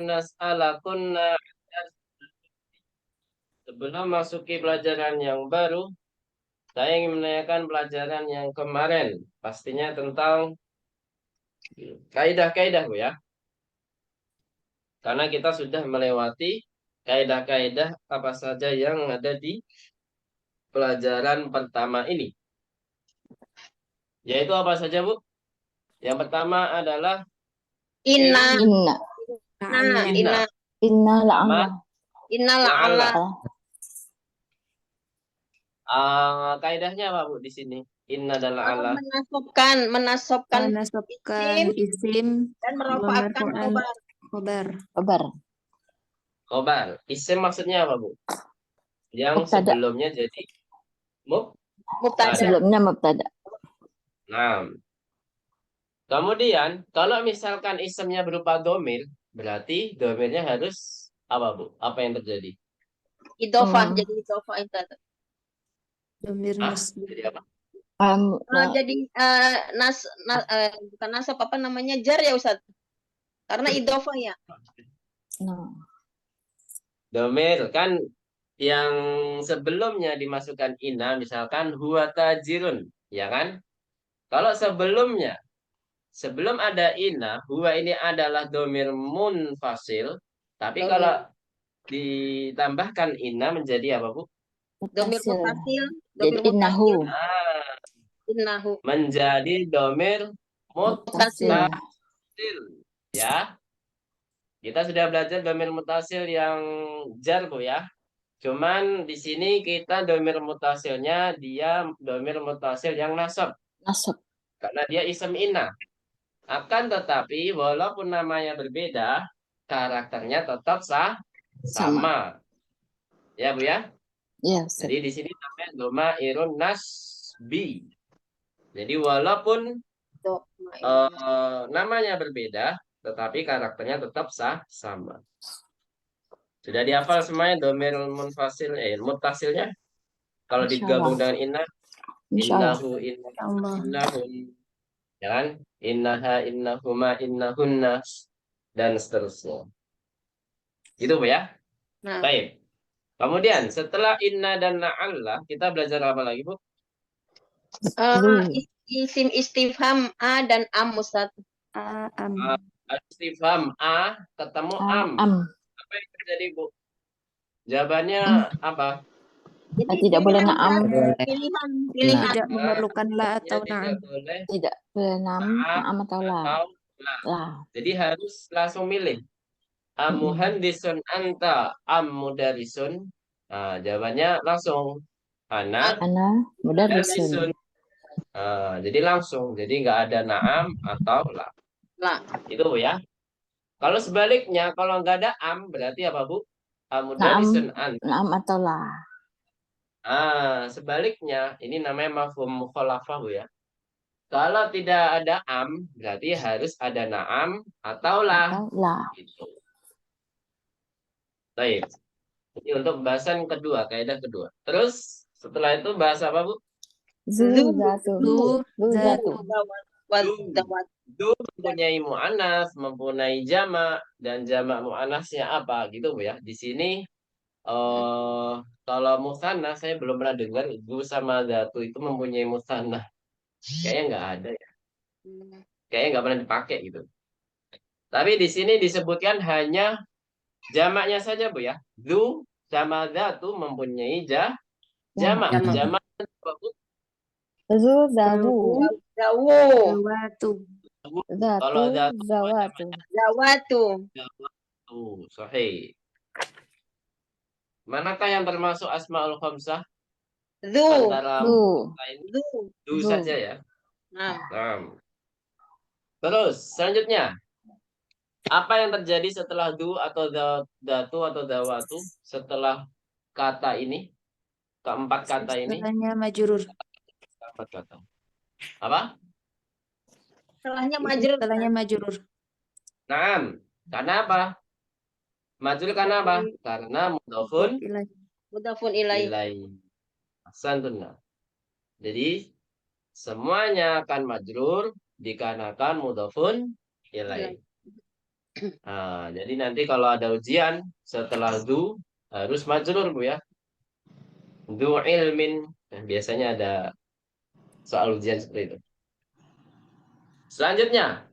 nas'alakunna sebelum masuki pelajaran yang baru, saya ingin menanyakan pelajaran yang kemarin, pastinya tentang kaidah-kaidah, Bu ya. Karena kita sudah melewati kaidah-kaidah apa saja yang ada di pelajaran pertama ini. Yaitu apa saja, Bu? Yang pertama adalah Inna, Inna. inna, inna. Inna Sama la'alla. inna la'alla. la'ala. Kaidahnya apa, Bu, di sini? Inna dan la'alla. Menasobkan Menasabkan isim dan dhamir merofakkan fa'al khobar. khobar. Kabar. Khobar. Isim maksudnya apa, Bu? Yang Mubtada. sebelumnya jadi Mubtada. Sebelumnya mubtada. Nah, kemudian kalau misalkan isimnya berupa domir, berarti domirnya harus apa, Bu? Apa yang terjadi? Idofah, jadi idofah itu. Dhamir Hah? nasb. Jadi apa? Jadi bukan nasab, apa namanya, jar ya Ustaz? Karena idofah ya. Nah. Domir kan yang sebelumnya dimasukkan inna, misalkan huwa tajirun, ya kan? Kalau sebelum ada inna, huwa ini adalah domir munfasil, tapi kalau ditambahkan inna menjadi apa, Bu? Domir Mutasil. mutasil, Jadi domir innahu. mutasil, Ah, innahu. menjadi domir Mutasil. mutasil, ya. Kita sudah belajar domir mutasil yang jar, Bu ya. Cuman di sini kita domir mutasilnya dia domir mutasil yang nasab Nasab. karena dia isem inna. Akan tetapi walaupun namanya berbeda, karakternya tetap Sama. sama. Ya, Bu ya. Ya, Ustaz. Jadi di sini namanya domairun nasbi. Jadi walaupun namanya berbeda, tetapi karakternya tetap sama. Sudah dihafal semuanya domir munfasil, mutasilnya? Kalau digabung dengan inna, Insyaallah. innahu, Allah. innahum, ya kan? Innaha, innahuma, innahunna, dan seterusnya. Gitu, Bu ya? Nah, Baik. Kemudian setelah inna dan la'alla, kita belajar apa lagi, Bu? isim istifham a dan am Ustaz. Am. Istifham a ketemu am. Am. Apa yang terjadi, Bu? Jawabannya apa? Jadi Tidak boleh pilihan, na'am. Ustaz. Pilihan. Tidak memerlukan la atau Tidak na'am. boleh Tidak boleh na'am atau la. atau la. La. Jadi harus langsung milih. Amuhandisun anta am mudarisun. Nah, jawabannya langsung. Ana Ana mudarisun. mudarrisun. Jadi langsung. Jadi nggak ada na'am atau la. La. Itu, Bu ya. Kalau sebaliknya, kalau nggak ada am, berarti apa, Bu? Amudarisun anta. Na'am atau la. Sebaliknya, ini namanya mafhum mukhalafah, Bu ya. Kalau tidak ada am, berarti harus ada na'am atau la. Atau la. Gitu. Baik. Ini untuk pembahasan kedua, kaidah kedua. Terus setelah itu bahas apa, Bu? Zatu. Zatu. Du mempunyai mu'anas, mempunyai jamak, dan jamak mu'anasnya apa gitu, Bu ya. Di sini kalau musanna saya belum pernah dengar du sama zatu itu mempunyai musanna. Kayaknya nggak ada ya. Kayaknya nggak pernah dipakai gitu. Tapi di sini disebutkan hanya jamaknya saja, Bu ya. Du sama zatu mempunyai jamak. Jamak apa, Bu? Zawu. Zawatu. Kalau zatu Zawatu. Zawatu. sahih. Manakah yang termasuk asmaul khamsah? Zu. Antara lain du saja ya. Nah. Terus selanjutnya, apa yang terjadi setelah du atau datu atau dawatu setelah kata ini? Keempat kata ini. Setelahnya majrur. Keempat kata. Apa? Setelahnya majrur. Naam. Karena apa? Majrur karena apa? Karena mudhofun ilaihi. Ahsantun. Jadi semuanya akan majrur dikarenakan mudhofun ilaihi. Nah, jadi nanti kalau ada ujian setelah du harus majrur Bu ya. Du ilmin. Nah, biasanya ada soal ujian seperti itu. Selanjutnya,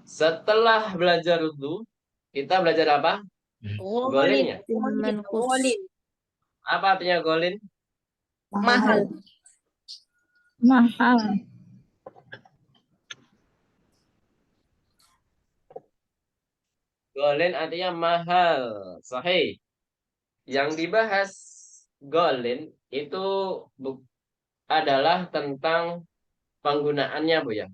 setelah belajar du, kita belajar apa? Golin. Golinnya. Manqus. Golin. Apa artinya golin? Mahal. Mahal. Golin artinya mahal. Sahih. Yang dibahas golin itu adalah tentang penggunaannya Bu ya.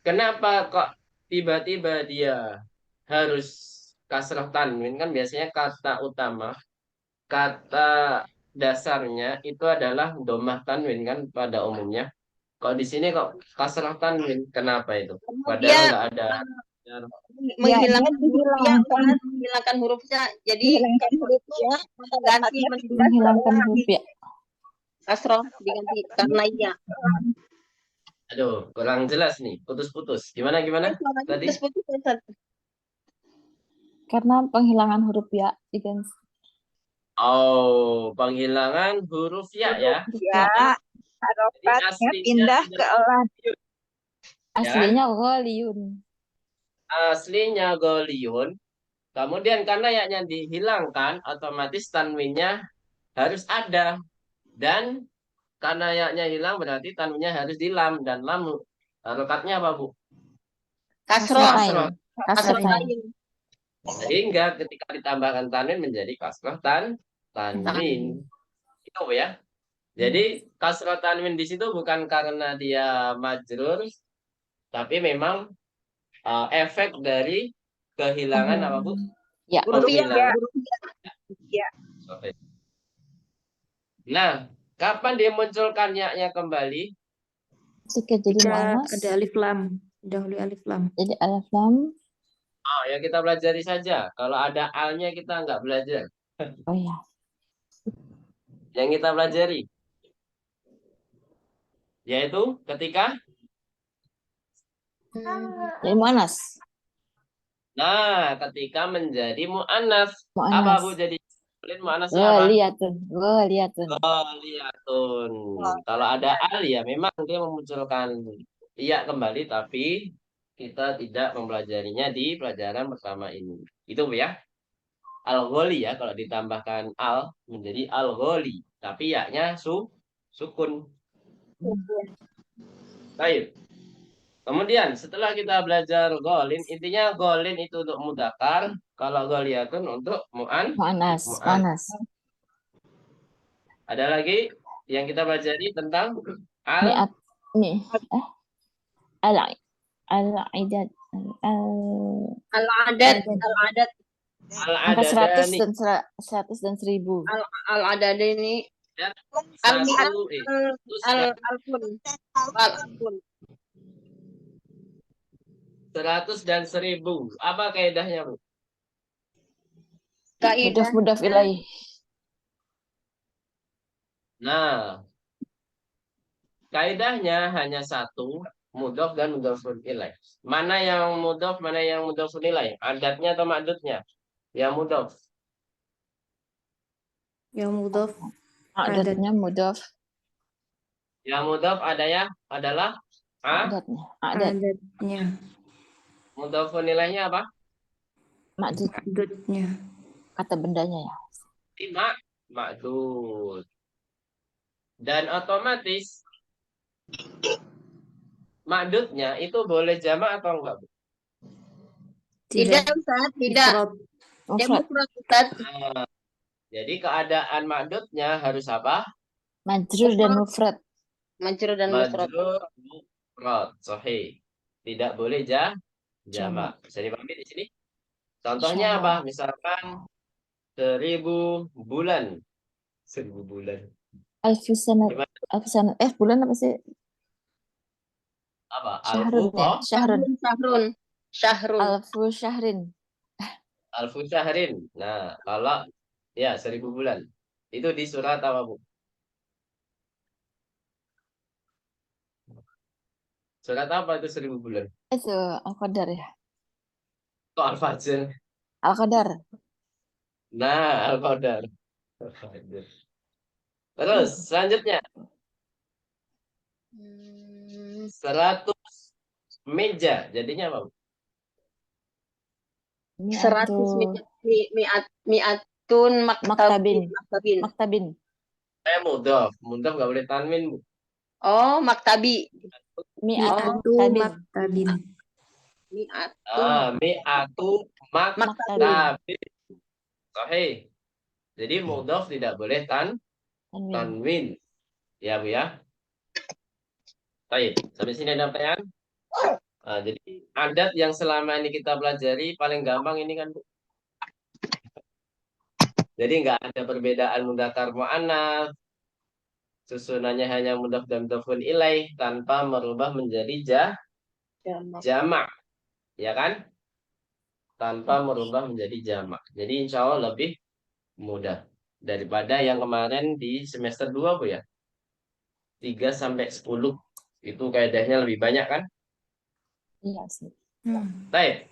Kenapa kok tiba-tiba dia harus kasrah tanwin? Kan biasanya kata utama, kata dasarnya itu adalah domah tanwin kan pada umumnya. Kok di sini kok kasrah tanwin? Kenapa itu? Padahal Dia nggak ada. menghilangkan dia hurufnya, dihilangkan. menghilangkan hurufnya. Jadi Menghilangkan hurufnya, ganti menghilangkan huruf ya. kasroh diganti karena iya. Aduh, kurang jelas nih, putus-putus. Gimana tadi? Putus-putus, Ustaz. Karena penghilangan huruf ya diganti. Oh, penghilangan huruf ya ya. Ya, harokatnya pindah ke elat. Aslinya ghaliyun. Aslinya goliun. Kemudian karena yaknya dihilangkan, otomatis tanwinnya harus ada. Dan karena yaknya hilang berarti tanwinnya harus di lam. Dan lam harokatnya apa Bu? Kasroh. Kasroh. Kasratain. Sehingga ketika ditambahkan tanwin menjadi kasroh tanwin. Itu Bu ya. Jadi kasroh tanwin di situ bukan karena dia majrur, tapi memang efek dari kehilangan apa Bu? Ya. Huruf ya. Kehilangan. Ya. Oke. Nah, kapan dia munculkan ya-nya kembali? Jika jadi Jika muannas, ada alif lam. Dahulu alif lam. jadi alif lam. Oh, ya kita pelajari saja. Kalau ada al-nya kita nggak belajar. Oh ya. Yang kita pelajari yaitu ketika Jadi muannas. nah, ketika menjadi mu'annas. Mu'annas. Apa Bu jadi mu'annasnya apa? Ghaliyatun. Lihatun. Kalau ada al ya memang dia memunculkan iya kembali tapi kita tidak mempelajarinya di pelajaran pertama ini. Itu Bu ya. Al-ghali ya kalau ditambahkan al menjadi al-ghali tapi ya-nya sukun. Baik. Kemudian setelah kita belajar golin, intinya golin itu untuk mudakar, kalau goliyatun untuk Mu'annas. Ada lagi yang kita pelajari tentang al Mi'at. Al-idad. Al-adad. Angka 100 al-adadani. dan 100 dan 1000. Al-adad ini Satu, al-alfun. Al-alfun. 100 dan 1000. Apa kaidahnya, Bu? Kaidah. Mudaf ilaih. Nah, kaidahnya hanya satu, mudhof dan mudhofun ilaih. Mana yang mudhof, mana yang mudhofun ilaih? Adatnya atau ma'dudnya? Yang mudhof. Yang mudhaf. Adatnya mudaf. Yang mudhof adalah Adatnya. Adatnya. mudhofun ilaihnya apa? Ma'dud. Adatnya. Kata bendanya ya. Ma'dud. Dan otomatis ma'dudnya itu boleh jamak atau enggak, Bu? Tidak, Ustaz. Tidak. Dia mufrad, Ustaz. Nah, jadi keadaan ma'dudnya harus apa? Majrur dan mufrad. Majrur dan mufrad. Majrur mufrad. Sahih. Tidak boleh jamak. Bisa dipahami di sini? Contohnya apa? Misalkan 1000 bulan. 1000 bulan. Alfu sanat. Bulan apa sih? Apa? Syahrun ya. Syahrun. Alfu syahrin. Alfu syahrin. Nah, kalau ya 1000 bulan. Itu di surat apa, Bu? Surat apa itu 1000 bulan? Itu Al-Qadar ya. Kok Al-Fajr? Al-Qadar. Nah, Al-Qadar. Al-Fajr. Terus, selanjutnya. Hmm, 100 meja. Jadinya apa? Bu? 100 Mi'atu mi'atun maktabin. maktabin. Maktabin. Mudhaf. Mudhaf nggak boleh tanwin, Bu. Oh, maktabi. Mi'atu Mi'atu maktabin. maktabin. Mi'atun Mi'atu maktabin. maktabin. Sahih. Jadi mudhaf tidak boleh Tanwin. tanwin. Ya, Bu ya. Baik, sampai sini ada pertanyaan? Jadi adat yang selama ini kita pelajari paling gampang ini kan, Bu. Jadi nggak ada perbedaan mudzakkar muannats, susunannya hanya mudhaf dan mudhafun ilaih tanpa merubah menjadi jamak, ya kan? Tanpa merubah menjadi jamak. Jadi insya Allah lebih mudah daripada yang kemarin di semester 2, Bu ya. 3 sampai 10 itu kaidahnya lebih banyak kan? Iya sih. Baik.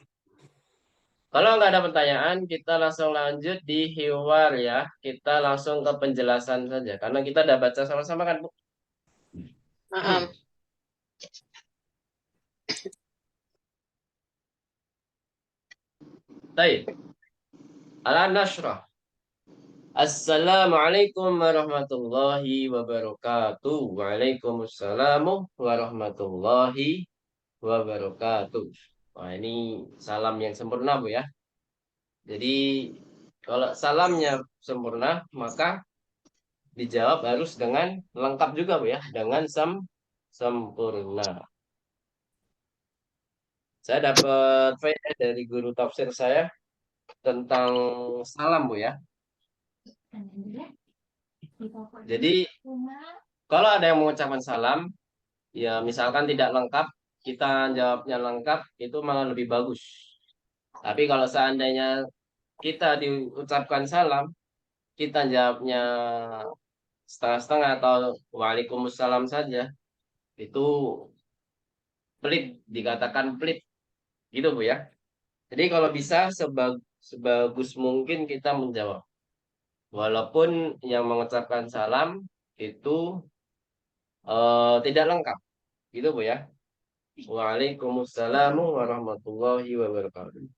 Kalau nggak ada pertanyaan, kita langsung lanjut di hiwar ya. Kita langsung ke penjelasan saja. Karena kita udah baca sama-sama kan, Bu? Maaf. Baik. Ala nasrah. Assalamualaikum warahmatullahi wabarakatuh. Waalaikumsalam warahmatullahi wabarakatuh. Wah, ini salam yang sempurna, Bu ya. Jadi, kalau salamnya sempurna, maka dijawab harus dengan lengkap juga, Bu ya. Dengan sempurna. Saya dapat faedah dari guru tafsir saya tentang salam, Bu ya. Jadi, kalau ada yang mengucapkan salam, ya misalkan tidak lengkap, kita jawabnya lengkap, itu malah lebih bagus. Tapi kalau seandainya kita diucapkan salam, kita jawabnya setengah-setengah atau waalaikumsalam saja, itu pelit, dikatakan pelit. Gitu, Bu ya. Jadi kalau bisa sebagus mungkin kita menjawab. Walaupun yang mengucapkan salam itu tidak lengkap. Gitu, Bu ya. Waalaikumsalam warahmatullahi wabarakatuh.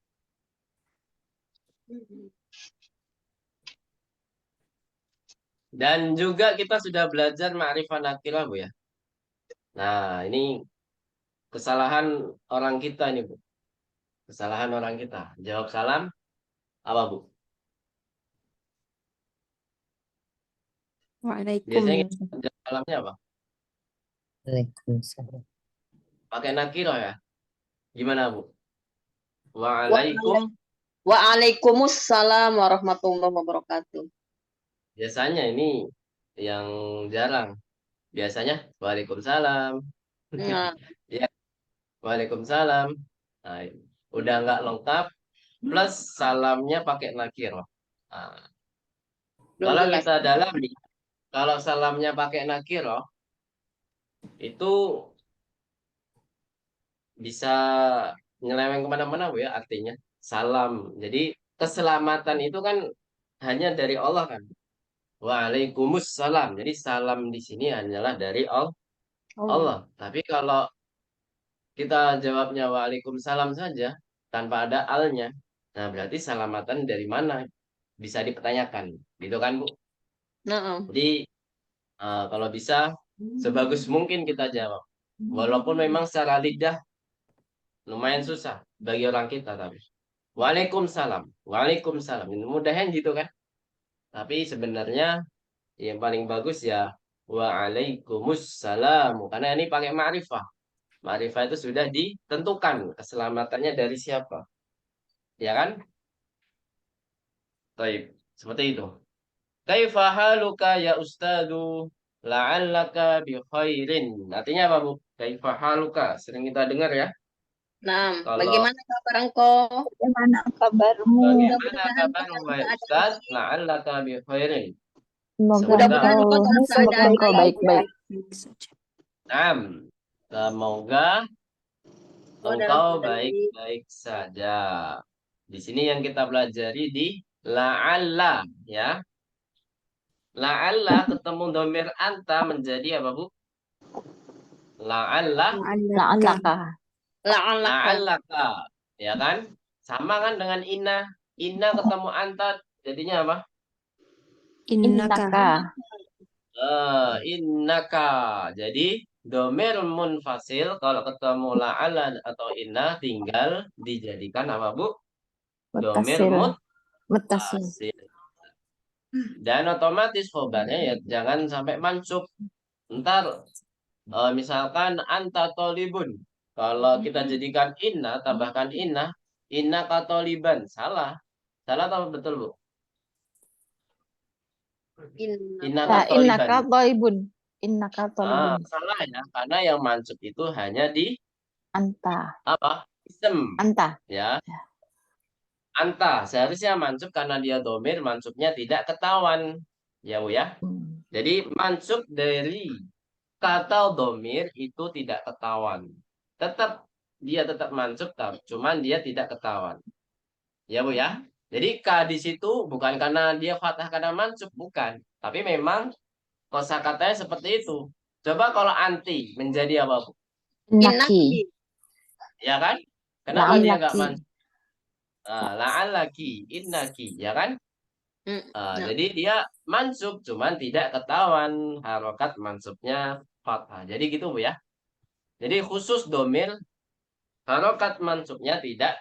Dan juga kita sudah belajar ma'rifah nakirah, Bu ya. Nah, ini kesalahan orang kita ini, Bu. Kesalahan orang kita. Jawab salam apa, Bu? Biasanya kita Waalaikumsalam. jawab salamnya apa? Waalaikumsalam. Pakai nakirah ya. Gimana, Bu? Waalaikum. Waalaikumsalam warahmatullahi wabarakatuh. Biasanya ini yang jarang. Biasanya waalaikumsalam. Nah, Ya, waalaikumsalam. Nah, udah nggak lengkap. Plus salamnya pakai nakirah. Nah, belum kalau jelas. kita dalami, kalau salamnya pakai nakirah, itu bisa nyeleweng kemana-mana, Bu ya, artinya. Salam. Jadi keselamatan itu kan hanya dari Allah kan. Waalaikumsalam. Jadi salam di sini hanyalah dari Allah. Tapi kalau kita jawabnya waalaikumsalam saja tanpa ada alnya, nah berarti salamatan dari mana? Bisa dipertanyakan. Gitu kan, Bu? Nah, Jadi kalau bisa sebagus mungkin kita jawab. Walaupun memang secara lidah lumayan susah bagi orang kita tapi. Waalaikumsalam. Waalaikumsalam. Ini mudahnya gitu kan. Tapi sebenarnya yang paling bagus ya waalaikumsalam. Karena ini pakai ma'rifah. Ma'rifah itu sudah ditentukan keselamatannya dari siapa. Ya kan? Baik. Seperti itu. Kaifa haluka ya ustadu? La'allaka bi khairin. Artinya apa, Bu? Kaifa haluka. Sering kita dengar ya. nah, Kalau bagaimana kabar engkau? Bagaimana kabarmu? bagaimana Mudah-mudahan kabar dalam wahai keadaan Ustaz? baik. La'allaka bi khairin. Semoga Semoga Mudah-mudahan engkau dalam keadaan baik-baik. saja. Naam. Semoga Oh, dalam engkau keadaan baik. baik-baik saja. Di sini yang kita pelajari di la'alla ya. La'alla ketemu domir anta menjadi apa, Bu? La'alla La'alaka. La'alaka. la'allaka. Ya kan? Sama kan dengan inna. Inna ketemu anta jadinya apa? Innaka. Innaka. Innaka. Jadi domir munfasil kalau ketemu la'alla atau inna tinggal dijadikan apa, Bu? Domir Muttasil. Muttasil. mutasil. Dan otomatis khobarnya ya jangan sampai mansub. Ntar misalkan anta tolibun. Kalau kita jadikan inna, tambahkan inna katoliban. Salah. Salah atau betul, Bu? Inna Nah, innaka katoliban. thalibun. Innaka thalibun. Salah ya, karena yang mansub itu hanya di Anta. apa? Isem. Anta. Ya. Anta. Seharusnya mansub karena dia domir, mansubnya tidak ketahuan. Ya, Bu ya. Hmm. Jadi mansub dari kata domir itu tidak ketahuan. Dia tetap mansub, cuman dia tidak ketahuan. Ya, Bu ya. Jadi K di situ bukan karena dia fathah karena mansub, bukan. Tapi memang kosakatanya seperti itu. Coba kalau anti menjadi apa, Bu? Innaki. Ya kan? Kenapa dia nggak La'allaki. mansub? La'allaki, innaki, ya kan? Jadi dia mansub, cuman tidak ketahuan harokat mansubnya fathah. Jadi gitu, Bu ya. Jadi khusus domir harokat mansubnya tidak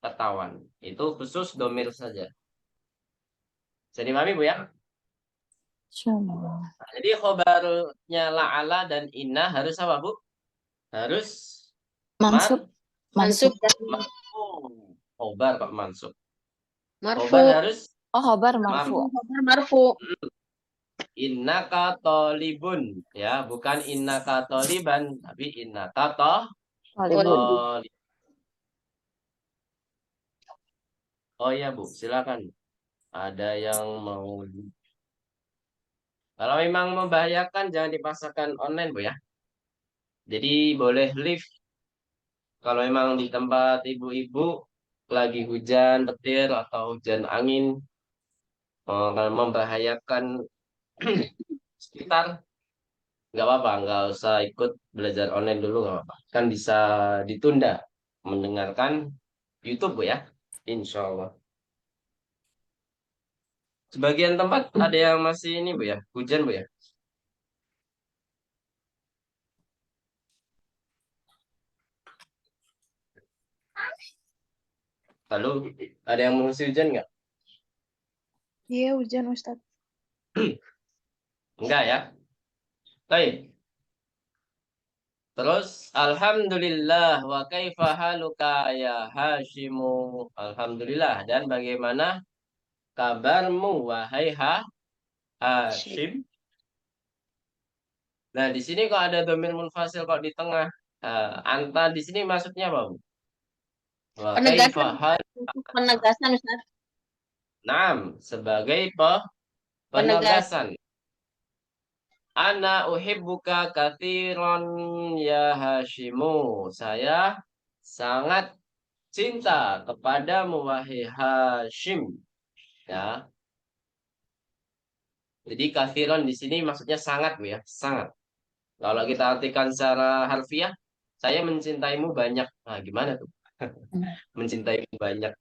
ketahuan. Itu khusus domir saja. Bisa dipahami, Bu ya? Insyaallah. Jadi khobarnya la'ala dan inna harus apa, Bu? Harus Mansub. Mansub dan khobar Pak mansub. marfu. Khobar harus Oh, khobar marfu. Marfu. innaka tolibun. Ya, bukan innaka toliban, tapi innaka Thalibun. tolibun. Oh iya, Bu, silakan. Ada yang mau. Kalau memang membahayakan jangan dipaksakan online, Bu ya. Jadi boleh live. Kalau memang di tempat ibu-ibu lagi hujan petir atau hujan angin membahayakan sekitar, nggak apa-apa, nggak usah ikut belajar online dulu, nggak apa-apa. Kan bisa ditunda mendengarkan YouTube, Bu ya. Insya Allah. Sebagian tempat ada yang masih ini, Bu ya, hujan, Bu ya. Lalu ada yang masih hujan nggak? Iya, hujan Ustaz. Enggak ya. Baik. Terus alhamdulillah wa kaifa haluka ya Hashimu. Alhamdulillah, dan bagaimana kabarmu wahai Hashim? Nah, di sini kok ada domir munfasil kok di tengah. Anta di sini maksudnya apa, Bu? Wa kaifa hal. Penegasan Ustaz. Naam, sebagai penegasan. Ana uhibbuka katsiran ya Hashimu. Saya sangat cinta kepadamu wahai Hashim. Ya. Jadi katsiran di sini maksudnya sangat, Bu ya, sangat. Kalau kita artikan secara harfiah, saya mencintaimu banyak. Nah, gimana tuh? Mencintaimu banyak.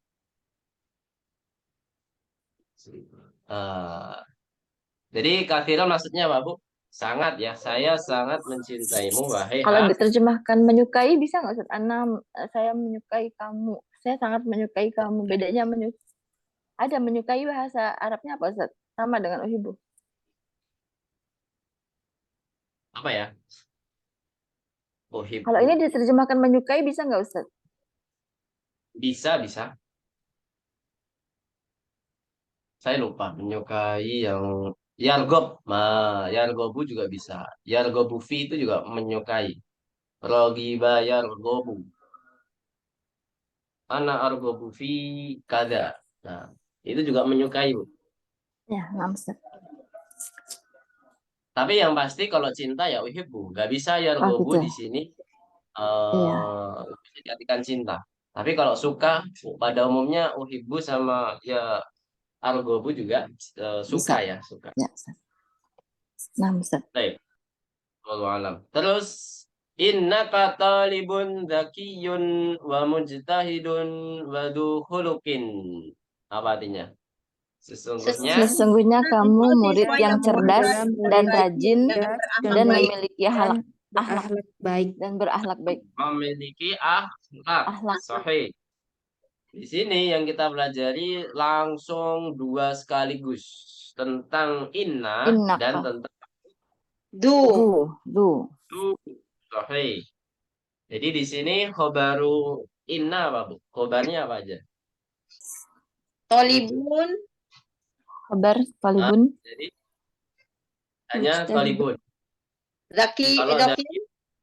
Jadi katsiran maksudnya apa, Bu? Sangat ya, saya sangat mencintaimu wahai Kalau diterjemahkan menyukai bisa nggak Ustaz? Saya menyukai kamu. Saya sangat menyukai kamu. Bedanya ada menyukai bahasa Arabnya apa Ustaz? Sama dengan uhibbu. apa ya? Uhibbu. Kalau ini diterjemahkan menyukai bisa nggak Ustaz? Bisa, bisa. Saya lupa menyukai yang yargob. Nah, yargobu juga bisa. Yargobu fi itu juga menyukai. Rogiba yargobu. Ana argobu fi kada. Nah, itu juga menyukai, Bu. Ya, nggak Ustaz. Tapi yang pasti kalau cinta ya uhibbu. Gak bisa yargobu gitu. di sini Iya. bisa diartikan cinta. Tapi kalau suka pada umumnya uhibbu sama ya argobu juga suka Bisa. ya, suka. Ya, Ustaz. Nah, Ustaz. Baik. Wallahu alam. Terus innaka talibun zakiyun wa mujtahidun wa du khuluqin. Apa artinya? Sesungguhnya Sesungguhnya kamu murid siswa yang yang cerdas adalah cerdas, dan murid rajin cerdas dan baik. memiliki dan akhlak berakhlak baik. dan berakhlak baik. memiliki akhlak Akhlak. sahih. Di sini yang kita pelajari langsung dua sekaligus tentang inna dan Innaka. tentang Du. Du. tu sahih. Jadi di sini khobaru inna apa, Bu? Khobarnya apa aja? Tolibun. Kabar Nah, talibun. jadi hanya Mujtahid. talibun. Zaki. Kalau Zaki. dari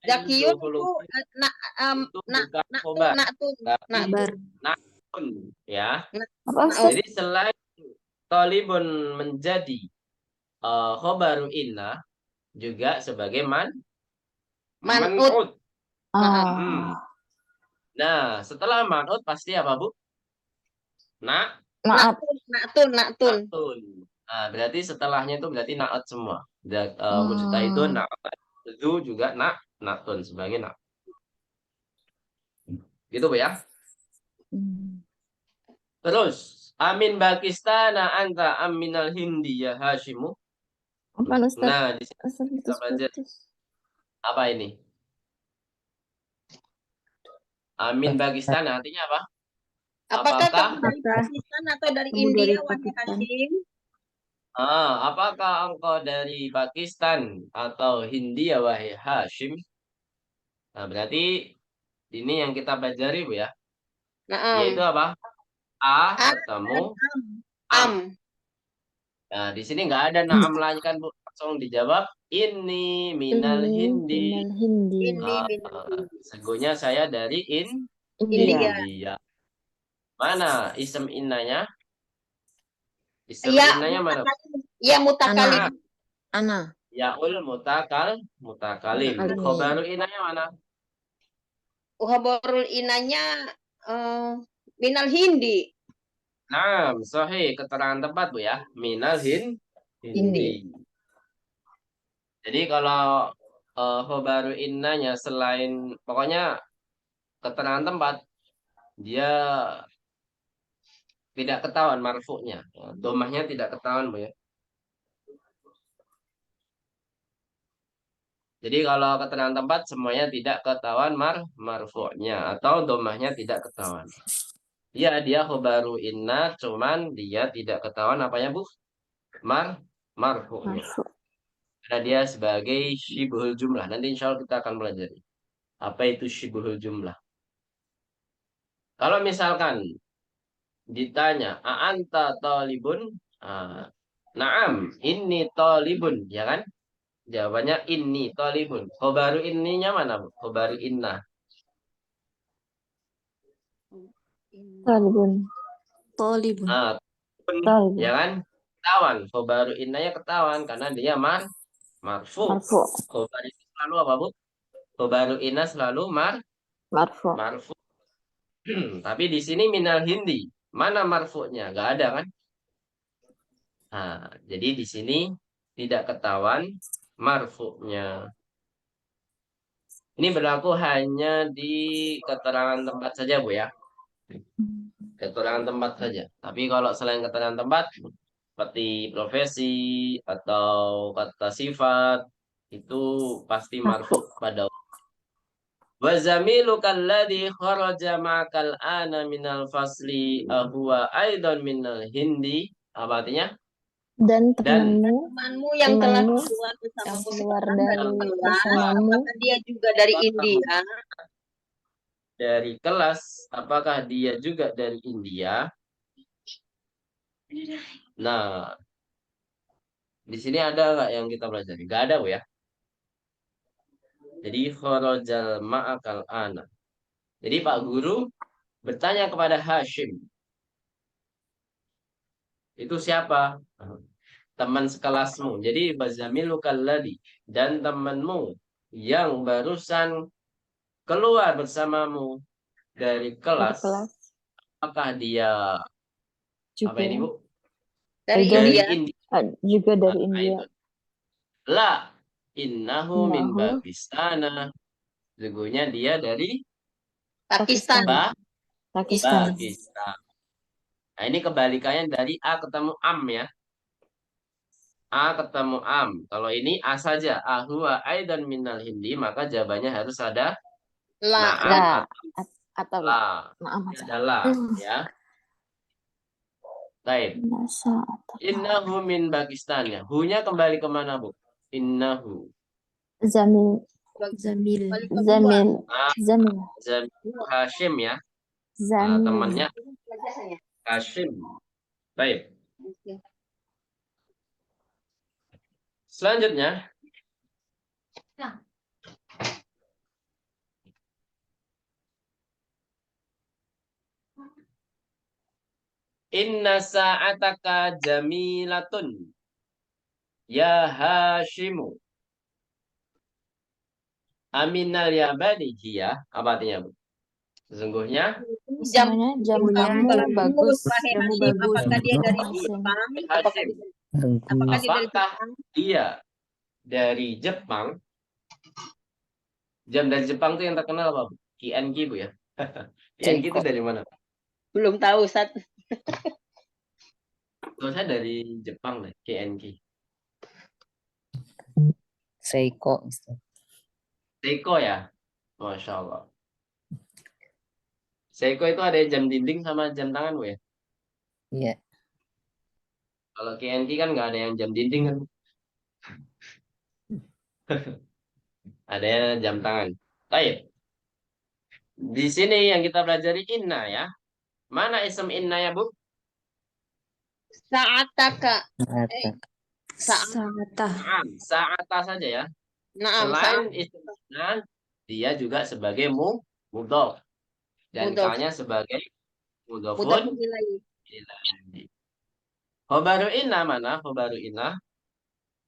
Zakiyun itu khuluqin itu nak bukan nak tuh khobar, nak tuh tapi nak Kabar. nakun ya. Apa nah, Ustaz? Jadi selain talibun menjadi khobaru inna juga sebagai manut. man'ut. Ah, Nah, setelah man'ut pasti apa, Bu? naat. Naktun. Na'tun. Nah, berarti setelahnya itu berarti na'at semua. Mujtahidun, na'at. Zu juga na'tun sebagai na'at. Gitu, Bu ya. Hmm. Terus, amin Pakistana anta aminal hindi ya Hashimu. Apa Ustaz? Nah, di sini Ustaz kita belajar putus. apa ini? Amin Pakistan artinya apa? Apakah Apakah kamu dari Pakistan atau dari Kamu dari India, wahai Pakistan. Hashim? apakah engkau dari Pakistan atau Hindia wahai Hashim? Nah, berarti ini yang kita pelajari, Bu ya. Yaitu Naam. apa? A Am. ketemu Am. am. Nah, di sini nggak ada naam lagi kan, Bu. Langsung dijawab ini minal hindi. Minal hindi. Ini Sesungguhnya saya dari India. India. Mana isem innanya? Isem Ya, innanya mana? ya mutakalim. Ana. Yaul mutakalim. Mutakalim. Khobaru innanya mana? Uhaborul inanya minal hindi. Nah, sahih, keterangan tepat, Bu ya. Minal hindi. Jadi kalau khobaru innanya selain pokoknya keterangan tempat dia tidak ketahuan marfu'nya. Domahnya tidak ketahuan, Bu ya. Jadi kalau keterangan tempat semuanya tidak ketahuan marfu'nya atau domahnya tidak ketahuan. Ya, dia khobaru inna, cuman dia tidak ketahuan apanya, Bu? Marfu'nya. Marfu. Karena dia sebagai syibhul jumlah. Nanti insya Allah kita akan pelajari. Apa itu syibhul jumlah? Kalau misalkan ditanya, a'anta talibun? Naam, inni talibun, ya kan? Jawabannya inni talibun. Khobaru inninya mana, Bu? Khobaru inna. Talibun. Tolibun. Talibun. Ya kan? Ketahuan. Khobaru innanya ketahuan karena dia marfu. Marfu. Khobaru itu selalu apa, Bu? Khobaru inna selalu Marfu. marfu. Tapi di sini minal hindi. Mana marfu'nya? Gak ada kan? Nah, jadi di sini tidak ketahuan marfu'nya. Ini berlaku hanya di keterangan tempat saja, Bu ya. Keterangan tempat saja. Tapi kalau selain keterangan tempat, seperti profesi atau kata sifat, itu pasti marfu pada wa zamiluka alladhi kharaja ma'akal ana minal fasli huwa aidan minal hindi. Apa artinya? Dan temanmu Temanmu yang telah Temanmu keluar bersamamu yang keluar sekarang dari kelas, bersamamu apakah dia juga dari India? Dari kelas, apakah dia juga dari India? Nah, di sini ada nggak yang kita pelajari? Nggak ada, Bu ya. Jadi kharajal ma'akal ana. Jadi Pak Guru bertanya kepada Hashim. Itu siapa? Teman sekelasmu. Jadi bazamilu kalladhi, dan temanmu yang barusan keluar bersamamu dari Dari kelas, kelas apakah dia apa juga. ini Bu? Dari Juga. Dari India. India. Juga dari Ah, India. itu. La, innahu min Innahu Pakistan. Sesungguhnya dia dari Pakistan. Pakistan. Pakistan. Nah, ini kebalikannya dari A ketemu am ya. A ketemu am. Kalau ini A saja. Ahwa aidan minal hindi. Maka jawabannya harus ada La. naam La atau atau la. la. Maaf Ini Mas. adalah ya. Baik. Nasa atau Innahu min Pakistan ya. Hunya kembali kemana Bu? Innahu. Zamil. Zamil. Balik ke dua. Zamil. Ah, Zamil. Zamil Hashim ya. Nah, Zamil. temannya Biasanya. Hashim. Baik. Oke. Selanjutnya. Inna sa'ataka jamilatun. Ya Hashimu. Aminal yabani hiya. Apa artinya Bu? Sesungguhnya Jam Semuanya jam Punya kamu jam bagus. Wahai jamu Hashim, bagus. apakah dia dari Hashim. Jepang? Hashim. Apakah dia dari Apakah Jepang? dia dari Jepang? Jam dari Jepang tuh yang terkenal apa Bu? QNQ Bu ya. QNQ itu dari mana? Belum tahu, Ustaz. Kalau saya dari Jepang deh, QNQ. Seiko, Ustaz. Seiko ya? Masya Allah. Seiko itu ada jam dinding sama jam tangan Bu ya? Iya. Kalau QNQ kan nggak ada yang jam dinding kan? Ada yang jam tangan. Baik. Di sini yang kita pelajari inna ya. Mana isim inna ya Bu? Sa'ataka. Mata. Sa'ata. Naam, sa'ata saja ya. Naam, Selain isim inna, dia juga sebagai mudhof. Dan Mudhof. kalnya sebagai Mudhof mudhofun ilaih. ilaih. Khobaru inna mana? Khobaru inna.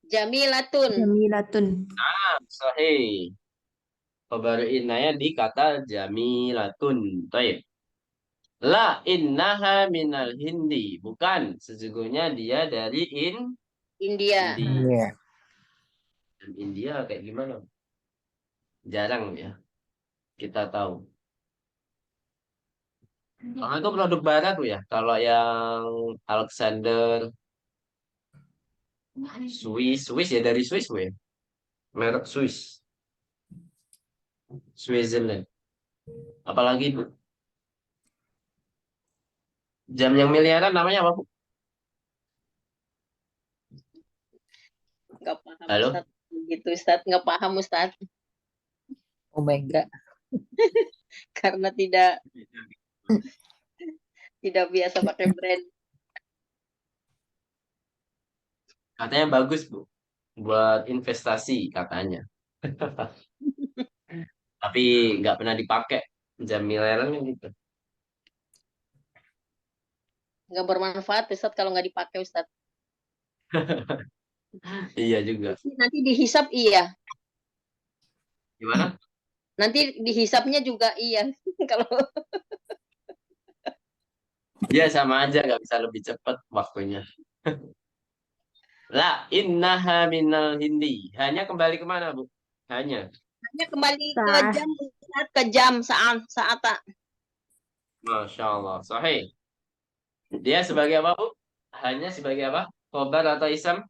Jamilatun. Jamilatun. Sahih. Khobaru innanya di kata jamilatun. Taib. La innaha minal hindi. Bukan. Sesungguhnya dia dari India. India. Iya. Dan India kayak gimana? Jarang ya. Kita tahu. Kalau itu produk barat tuh ya. Kalau yang Alexander, Swiss ya dari Swiss Bu ya. Merek Swiss. Switzerland. Apalagi Bu? Jam yang miliaran namanya apa Bu? Nggak paham, Halo? Ustaz. Gitu, Ustaz. Nggak paham, Ustaz. Omega. Karena tidak biasa pakai brand. Katanya bagus Bu. Buat investasi katanya. Tapi nggak pernah dipakai. Jam miliaran kan gitu. Nggak bermanfaat, Ustaz, kalau nggak dipakai, Ustaz. Iya juga. Nanti dihisap iya. Gimana? Nanti dihisapnya juga iya. Kalau Ya sama aja nggak bisa lebih cepat waktunya. La innaha minal hindi. Hanya kembali kemana Bu? Hanya. hanya kembali ke Sa'ah. jam, Ustaz, ke jam saat. Masya Allah. Sahih. Dia sebagai apa Bu? Hanya sebagai apa? Khobar atau isam?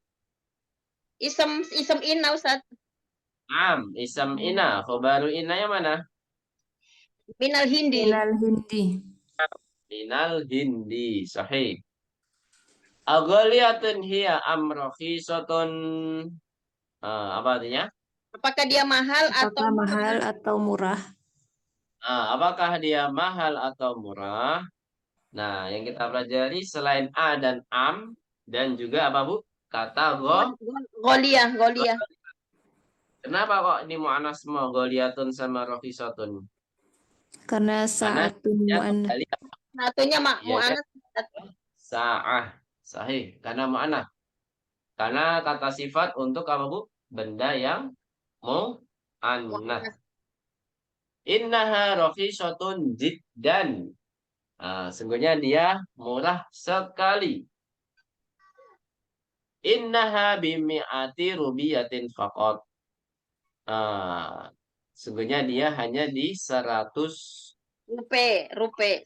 Isem ina, Ustaz. Isam ina. Khobaru ina yang mana? Minal Hindi. Minal Hindi. Minal hindi. Sahih. Agoliyatun hiya amrohisotun. Apa artinya? Apakah dia mahal atau Apakah mahal atau murah? Apakah dia mahal atau murah? Nah, yang kita pelajari selain A dan am dan juga apa Bu? Kata Golia? Kenapa kok ini mu'anas semua goliyatun sama rohisotun? Karena Karena saatun dia mu'annas. kembali Satunya ya, mu'anas. sa'ah. Sahih. Karena mu'anas. Karena kata sifat untuk apa Bu? Benda yang mu'annas. Innaha rakhisatun jiddan. Sungguhnya dia murah sekali. Innaha bimi'ati rubiyatin faqat. Sungguhnya dia hanya di 100 Rupiah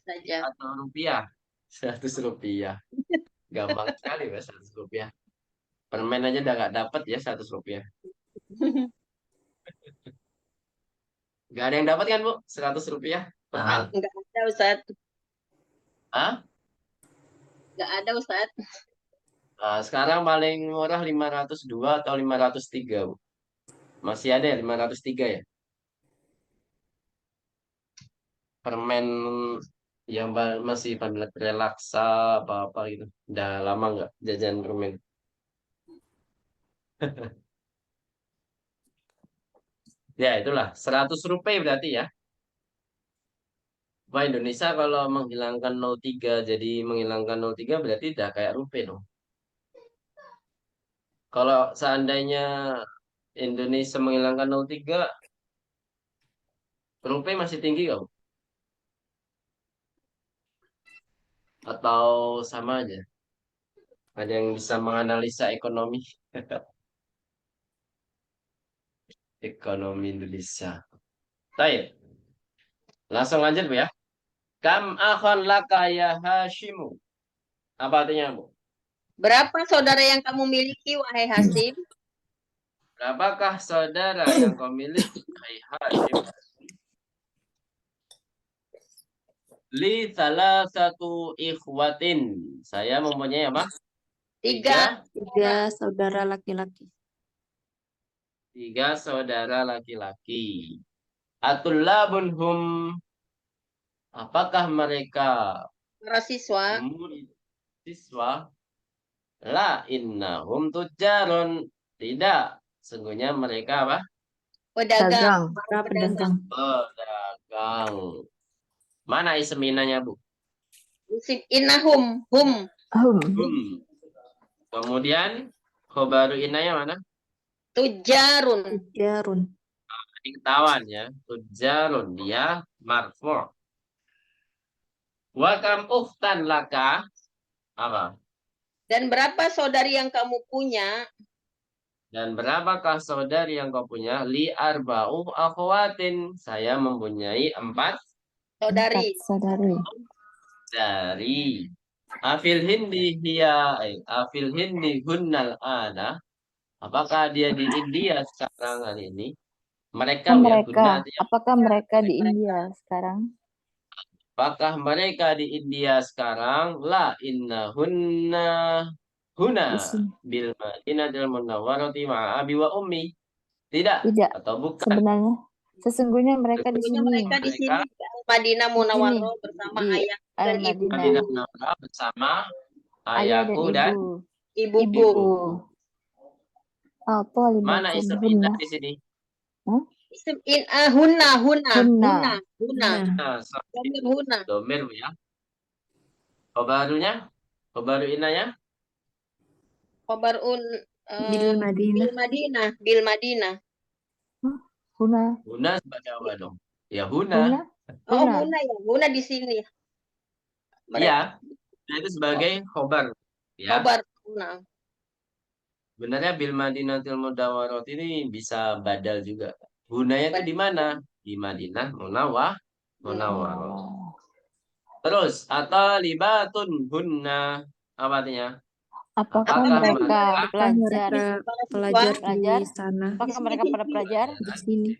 saja. atau rupiah. 100 rupiah. Gampang sekali ya 100 rupiah. Permen aja udah nggak dapat ya 100 rupiah. Gak ada yang dapat kan Bu? 100 rupiah permen. Enggak ada Ustaz. Hah? Enggak ada Ustaz. Sekarang paling murah 502 atau 503 Bu. Masih ada ya 503 ya? Permen yang masih pada relaksa apa-apa gitu. Udah lama nggak jajan permen. Ya itulah 100 rupiah berarti ya. Wah Indonesia kalau menghilangkan 03 jadi menghilangkan 03 berarti udah kayak rupiah dong. Kalau seandainya Indonesia menghilangkan 03 rupiah masih tinggi nggak Bu? Atau sama aja? Ada yang bisa menganalisa ekonomi? Ekonomi Indonesia. Baik, langsung lanjut Bu ya. Kam akhon laka ya Hashimu. Apa artinya Bu? Berapa saudara yang kamu miliki wahai Hasim? Berapakah saudara yang kau miliki? Hai Hashim. Li salah satu ikhwatin. Saya mempunyai apa? 3. 3 saudara laki-laki. 3 saudara laki-laki. Atullabun hum. Apakah mereka Para siswa. murid siswa? La innahum tujarun. Tidak. Sungguhnya mereka apa? Pedagang. Para pedagang. Pedagang. Mana isminanya Bu? Isim innahum. Hum. Kemudian khobaru inanya mana? Tujarun. Jarun. Ketahuan ya. Tujarun dia marfu'. Wa kam ukhtan laka? Apa? Dan berapa saudari yang kamu punya? Dan berapakah saudari yang kau punya? Li arba'u akhwatin. Saya mempunyai 4 Saudari. Saudari. dari Afil Hindi Afil Hindi hunnal ana. Apakah dia di India sekarang hari ini? Mereka Kan ya, mereka, guna artinya apakah mereka di India sekarang? apakah mereka di India sekarang? La inna hunna huna Di sini. bil Madinatil Munawwarati ma'a abi wa ummi. Tidak Tidak, atau bukan? sebenarnya. Sesungguhnya mereka di Sesungguhnya sini. mereka di sini Madinah Munawwarah bersama Di ayah dan ibu. Al-Madinah. Madinah Munawwarah bersama Ayah dan ayahku ibu. dan Ibuku. Ibu. Apa mana libatun isim hunna? indah di sini? Isim hunna. Hunna. Nah, Domir hunna. domir ya. Khobarunya? Khobaru inanya? Khobarun Bil Madinah. Bil Madinah. Huna. Huna sebagai apa dong? Ya huna. Huna. Oh, Huna. Huna ya. Huna di sini. Iya. Nah, itu sebagai khobar. Ya. Khobar Huna. Sebenarnya bil Madinatil Munawwarah ini bisa badal juga. Hunanya itu di mana? Di Madinah Munawwarah. Terus atau libatun hunna apa artinya? Apakah Apakah mereka Pelajar belajar? di sana. Apakah mereka pada pelajar? Di sini.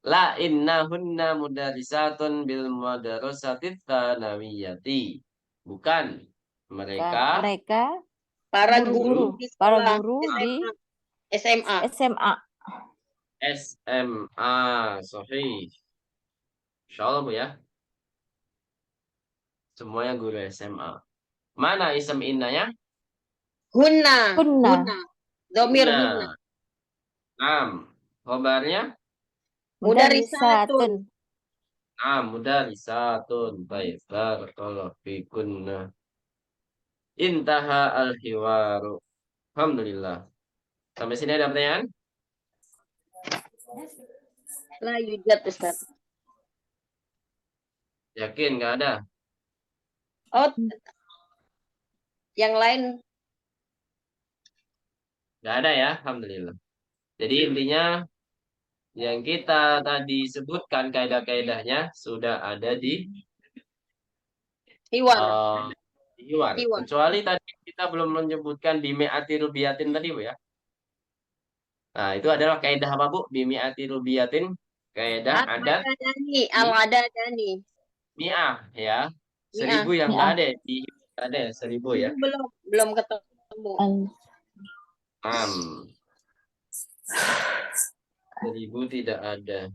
La innahunna mudarisatun bil madrasatit tsanawiyati. Bukan. Mereka Para guru. guru di Para sekolah guru di SMA. SMA. SMA. Sahih. Insyaallah Bu ya. Semuanya guru SMA. Mana isem innanya? Hunna. Domir Hunna. hunna. Khobarnya? Mudarisatun. Mudarisatun. Baik. Barakallahu fikunna. Intaha al-hiwaru. Alhamdulillah. Sampai sini ada pertanyaan? La yujad Ustaz. Yakin nggak ada? Oh, yang lain Nggak ada ya, alhamdulillah. Jadi intinya yang kita tadi sebutkan kaidah-kaidahnya sudah ada di Iwan. Iwan. Iwan. Kecuali tadi kita belum menyebutkan bimi'ati rubiyatin tadi, Bu ya. Nah, itu adalah kaidah apa, Bu? Bimi'ati rubiyatin, kaidah adat Al-Adadani. mi'ah ya. Mi'ah. 1000 yang nggak Mi'ah. ada di ada ya, 1000 ya. Belum ketemu. Al 1000 tidak ada.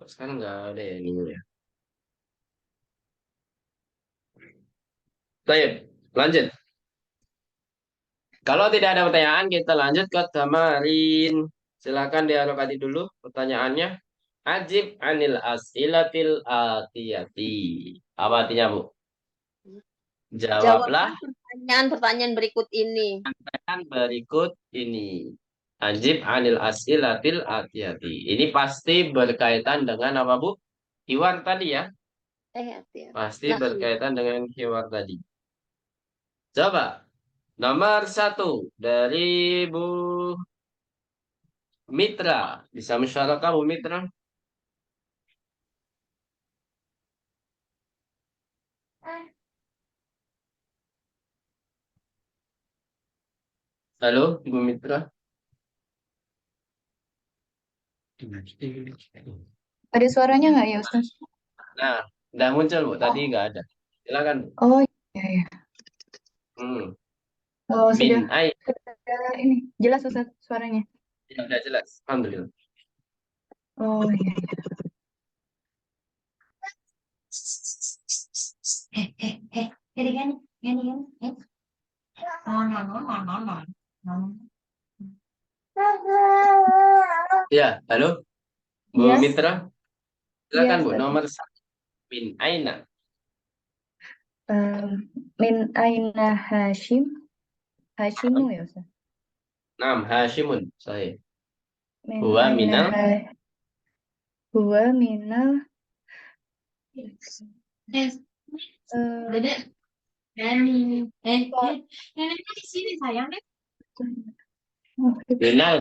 Sekarang nggak ada ya ini ya. Baik, lanjut. Kalau tidak ada pertanyaan, kita lanjut ke tamarin. Silakan dialokasi dulu pertanyaannya. Ajib anil as'ilatil atiyati. Apa artinya, Bu? Jawablah pertanyaan berikut ini. pertanyaan berikut ini. Ajib anil as'ilatil atiyati. Ini pasti berkaitan dengan apa, Bu? Hiwar tadi ya. Hati-hati. Pasti berkaitan dengan hiwar tadi. Coba. Nomor 1 dari Bu Mitra. Bisa musyarakah Bu Mitra? Halo, Bu Mitra. Ada suaranya nggak ya, Ustaz? Nah, udah muncul, Bu. Tadi nggak ada. Silakan, Bu. Oh, iya, iya. Hmm. Oh, sudah, Min ai. sudah ini. Jelas, Ustaz, suaranya. Ya, udah jelas. Alhamdulillah. Oh, iya, iya. Jadi kan, gini kan. Ya, halo, Bu Yes. Mitra. Silakan, Iya, Bu. Ustaz. Nomor 1. Min aina. Min aina Hashim? Hashimu ya, Ustaz? Nam Hashimun. Saya. Min Huwa aina minal. Huwa minal Minal.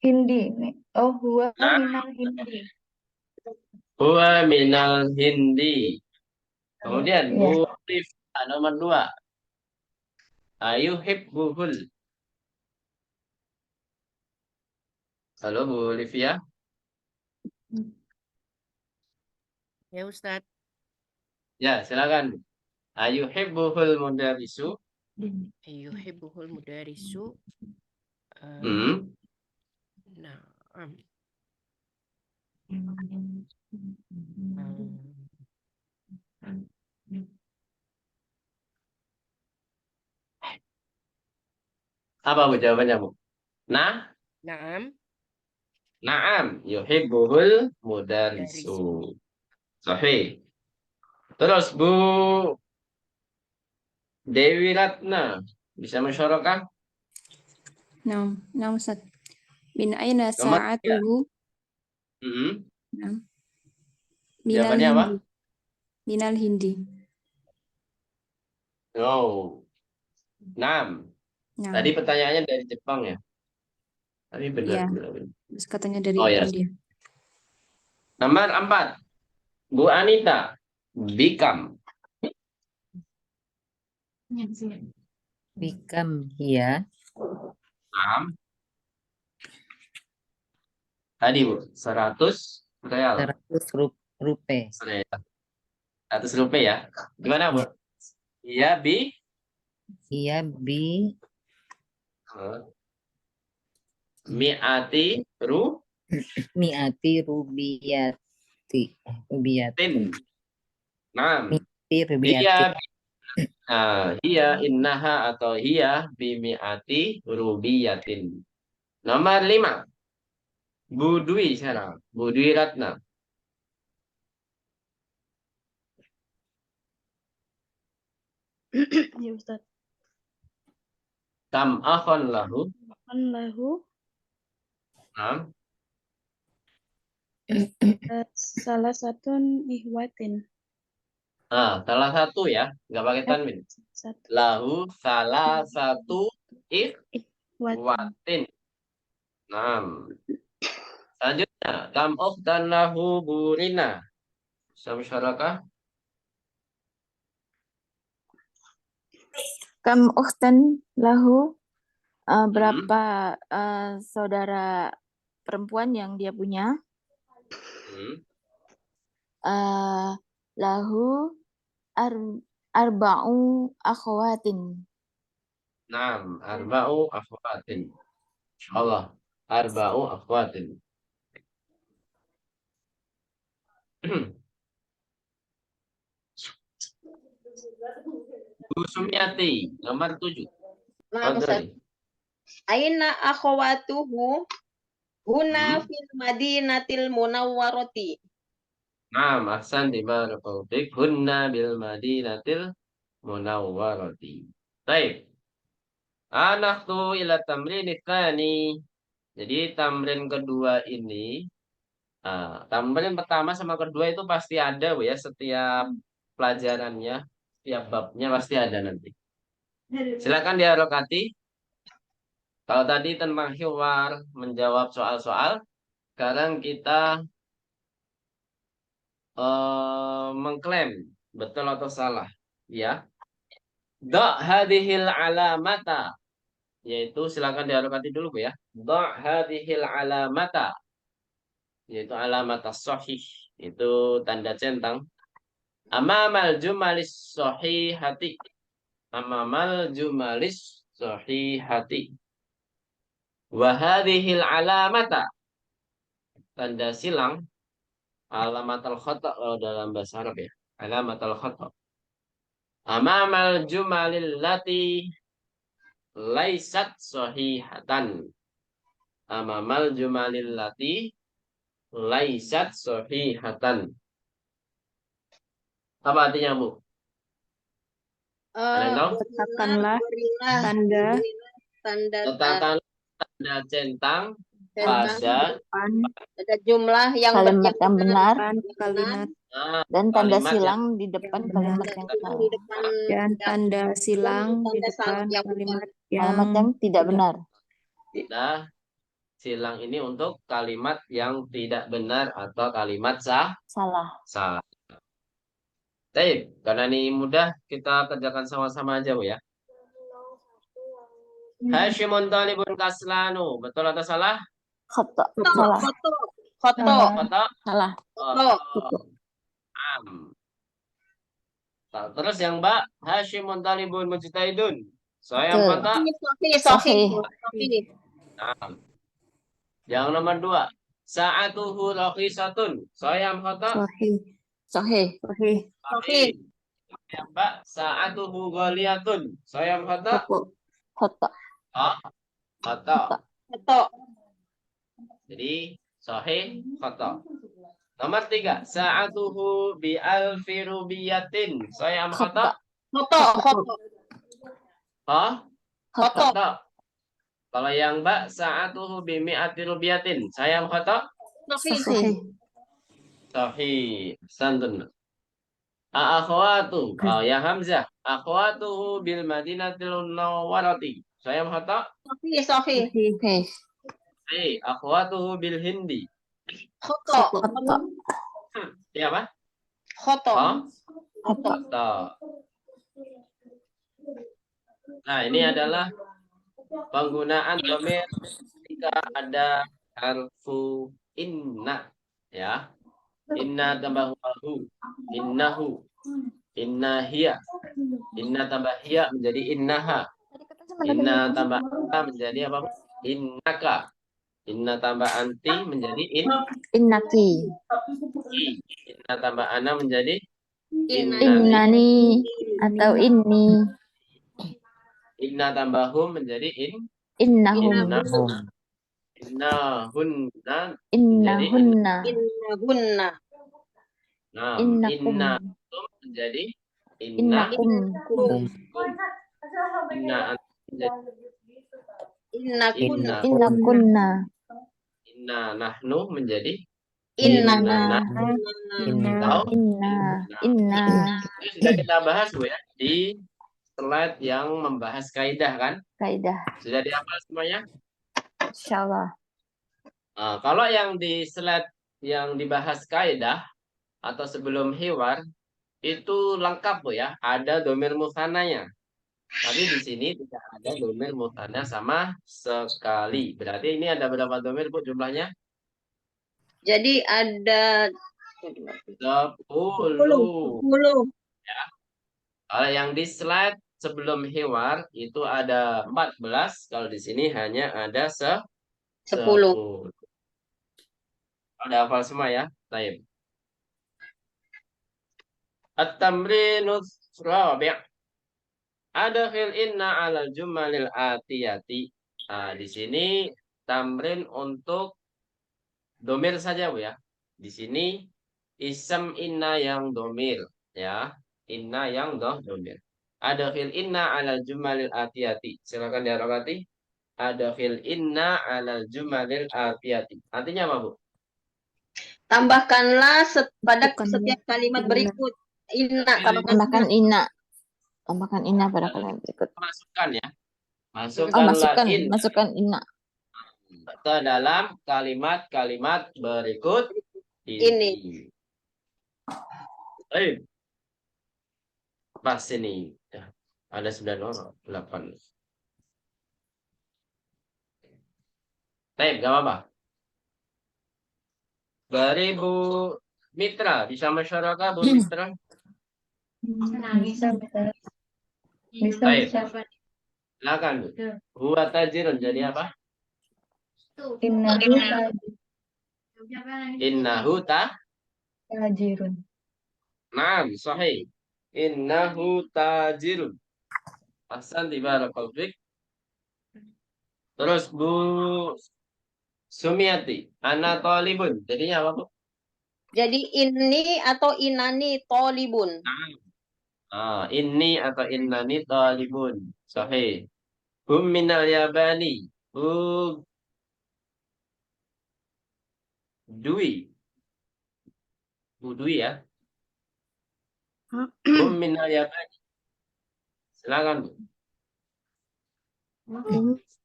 Hindi. Oh, huwa Nah. minal Hindi. Huwa minal Hindi. Kemudian, Iya. Bu Rifka. Nomor 2. Ayuhibbuhul. Halo, Bu Livia. Ya Ustadz. Ya, silakan. Ayuhibbuhul mudarisu. Yuhibbuhul mudarisu. Hmm. Na'am. Apa, Bu, jawabannya, Bu? Nah, Na'am. na'am. Yuhibbuhul mudarisu. Sahih. Terus, Bu Dewi Ratna. Bisa musyarakah? Nah, nah Ustaz. Min aina Nomor 3. sa'atuhu? Nah. Minal Jawabannya apa? Hindi. Minal Hindi. Oh. 6. Nah, Tadi pertanyaannya dari Jepang ya? Tapi benar. ya. benar. Terus katanya dari Oh ya. India. Nomor 4. Bu Anita. Become. Become ya. 6. Tadi, Bu. 100 real. 100 rupiah. 100 rupiah ya. Gimana, Bu? Iya, Bi. Iya bi Mi'ati miati rubiyati. Rubiyatin. rubiyatin. 6. Miati Iya, rubiyatin. iya innaha atau iya bimi'ati rubiyatin. Nomor 5. Bu Dwi sekarang. Bu Dwi Ratna. Ya Ustaz. Kam akhon lahu. lahu Naam. salah satu ihwatin. Nah, salah satu ya, nggak pakai tanwin. Satu Lahu salah satu ihwatin. ikhwatin. Naam. Selanjutnya, kam ukhtan lahu burina. Bisa musyarakah? Kam ukhtan lahu, berapa saudara perempuan yang dia punya? Hmm. Lahu arba'u akhwatin. Naam, arba'u akhwatin. Insyaallah, arba'u akhwatin. Bu Sumiati, nomor 7. Nah, Ustaz. Aina akhawatuhu huna fil madinatil munawwarati. Naam, ahsan barakallahu fik. Hunna bil madinatil munawwarati. Baik. Anaktu ila tamrin tsani. Jadi tamrin kedua ini, tamrin pertama sama kedua itu pasti ada Bu ya, setiap pelajarannya, setiap babnya pasti ada nanti. Silakan diharokati. Kalau tadi tentang hiwar, menjawab soal-soal, sekarang kita mengklaim betul atau salah, ya. Da hadhil alamata, yaitu silakan diharokati dulu Bu ya. Da hadhil alamata, yaitu alamat sahih, itu tanda centang. Amamal jumalis sahihati, amamal jumalis sahihati. Wa hadhil alamata, tanda silang, alamat al-khata' kalau dalam bahasa Arab ya. Alamat al-khata'. Amamal jumalil lati laisat sahihatan. Amamal jumalil lati laisat sahihatan. Apa artinya Bu? Ada yang tahu? Letakkanlah Berilah tanda tanda Letakkan tanda centang pada ada jumlah yang Kalimat yang benar kalimat dan tanda kalimat silang di depan kalimat yang salah. di depan dan tanda silang di tanda depan yang kalimat Kalimat yang tidak benar. Nah, silang ini untuk kalimat yang tidak benar atau kalimat Salah. salah. Baik, karena ini mudah, kita kerjakan sama-sama aja Bu ya. Hasyimun talibun kaslanu, betul atau salah? Khata. Salah. foto Kata Salah. Terus yang Mbak, Hasyimun talibun mujtahidun. Saya yang Betul. kata. Sahih. Yang nomor 2, sa'atuhu rakhisatun. Saya yang kata. Sahih. Sahih. Yang Mbak, sa'atuhu ghaliyatun. Saya yang kata. Khata. Kata. foto Jadi sahih, kata. Nomor 3, sa'atuhu bi alfi rubiyatin. Saya yang kata. foto Khata. Kata. Kalau yang Mbak, sa'atuhu bi mi'ati rubiyatin. Saya yang kata. Sahih. Sahih. Santun. Akhwatu. Ya Hamzah. Akhwatuhu bil madinatil munawwarati. Saya yang kata. sahih Sahih. Akhwatuhu bil hindi. foto Khata. Ya apa? foto Kata. Nah, ini adalah penggunaan dhamir ketika ada harfu inna, ya. Inna tambah hu, innahu, inna hiya. Inna tambah hiya menjadi innaha. Inna tambah ha menjadi apa? Innaka. Inna tambah anti menjadi Innaki. Inna tambah ana menjadi Innani atau inni. Inna tambah hum menjadi Innahum. innahunna. Innahunna. innahunna Nah, Innakum. inna menjadi Innakum. Inna antum menjadi Inna kunna. Inna kunna. Inna nahnu menjadi Inna. Inna. atau Inna. ini sudah kita bahas Bu ya di slide yang membahas kaidah kan? Kaidah. Sudah dihafal semuanya? Insyaallah. Nah, kalau yang di slide yang dibahas kaidah atau sebelum hiwar itu lengkap Bu ya, ada domir musananya. Tapi di sini tidak ada domir musanna sama sekali. Berarti ini ada berapa domir Bu jumlahnya? Jadi ada 10. 10. Kalau yang di slide sebelum hiwar itu ada 14. Kalau di sini hanya ada 10. 10. Ada hafal semua ya? Baik. At-tamrinus rabi'. Adkhil inna 'alal jumalil atiyati. Nah, di sini tamrin untuk domir saja Bu ya. Di sini isem inna yang domir ya. Inna yang domir. Adkhil inna 'alal jumalil atiyati. Silakan diharokati. Adkhil inna 'alal jumalil atiyati. Artinya apa Bu? Tambahkanlah pada Bukan setiap kalimat inna. berikut. Inna. Tambahkan inna. Tambahkan inna pada kalimat berikut. Masukkan ya. Oh, masukkan inna ke dalam kalimat-kalimat berikut Ini. Pas ini. Ya, ada 9 orang, 8. Baik, gak apa-apa. Dari Bu Mitra, bisa masyarakat Bu Mitra? Bisa. Baik. Silakan Bu. Huwa tajirun jadi apa? Innahu tajirun. Naam, sahih. Innahu tajirun. Ahsan barakallahu fik. Terus Bu Sumiati, ana talibun. Jadinya apa Bu? Jadi ini atau inani tolibun. Inni atau innani talibun. Sahih. Hum minal yabani. Dwi. Bu Dwi ya. Hum minal yabani. Silakan Bu.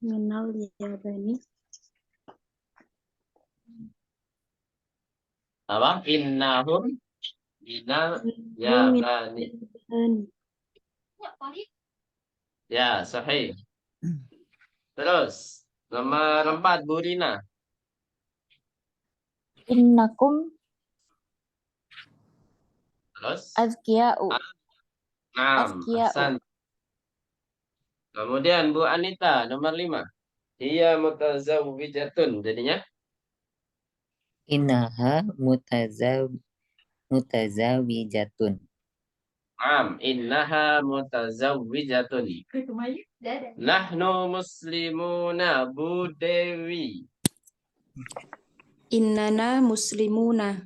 Minal yabani. Apa? Innahum minal yabani. Ya, sahih. Terus nomor 4 Bu Rina. Innakum Terus azkiya'u. Naam, Azkiya'u. ahsan. Kemudian Bu Anita nomor 5. Iya mutazawwijatun. Jadinya Innaha mutazawijatun. Naam, innaha mutazawwijatun. Nahnu muslimuna Bu Dewi. Innana muslimuna.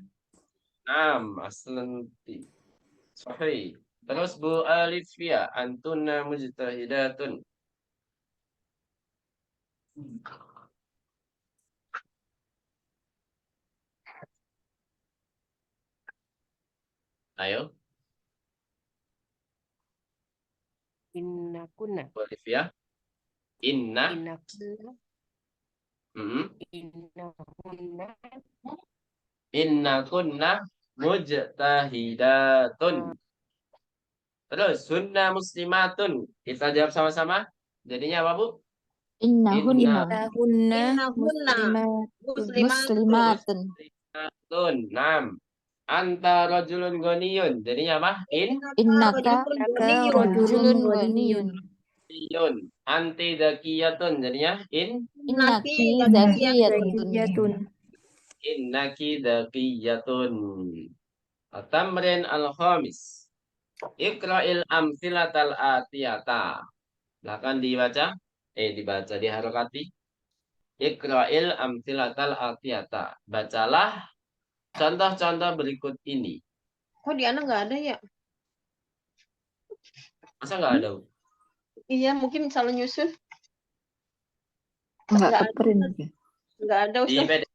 Naam, aslanti. Sahih. Terus Bu Alifia, antunna mujtahidatun. Ayo, Inna kunna. Bu Alifia. Inna. Inna kunna. Inna kunna. Inna kunna mujtahidatun. Terus sunna muslimatun. Kita jawab sama-sama. Jadinya apa Bu? Innahunna Tahunna Innahunna muslimatun. Muslimatun. Naam. Anta rajulun ghaniyun. Jadinya apa? Innaka rajulun ghaniyun. Inniyun. Anti zakiyatun. Jadinya Innaki zakiyatun. Yatun. innaki zakiyatun. At-tamrin al-khamis. Iqra'il amsilatal atiyata. Silakan dibaca. Dibaca, diharokati. Iqra'il amsilatal atiyata. Bacalah contoh-contoh berikut ini. Kok di anak nggak ada ya? Masa nggak ada? Bu? Iya, mungkin salah nyusun. Enggak Enggak ke ada, print. Ustaz. Enggak ada, Di Ustaz. PDF.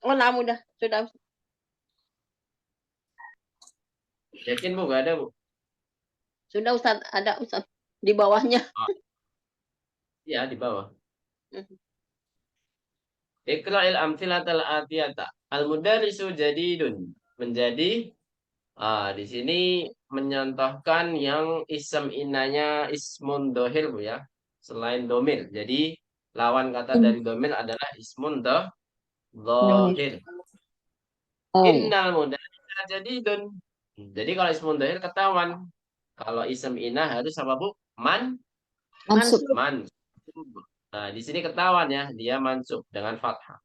Oh, nah, sudah. Yakin Bu, nggak ada Bu? Sudah, Ustaz, ada, Ustaz. Di bawahnya. Oh, iya di bawah. Mhm. Iqra'il amthilatal atiyata. Al-mudarrisu jadidun. Menjadi di sini menyontohkan yang ism inanya ismun dohir Bu ya. Selain domir. Jadi lawan kata dari domir adalah ismun dohir. Oh, iya. Innal mudarrisa jadidun. Jadi kalau ismun dohir ketahuan. Kalau ism inah harus apa Bu? Mansub. Mansub. Nah, di sini ketahuan ya, dia mansub dengan fathah.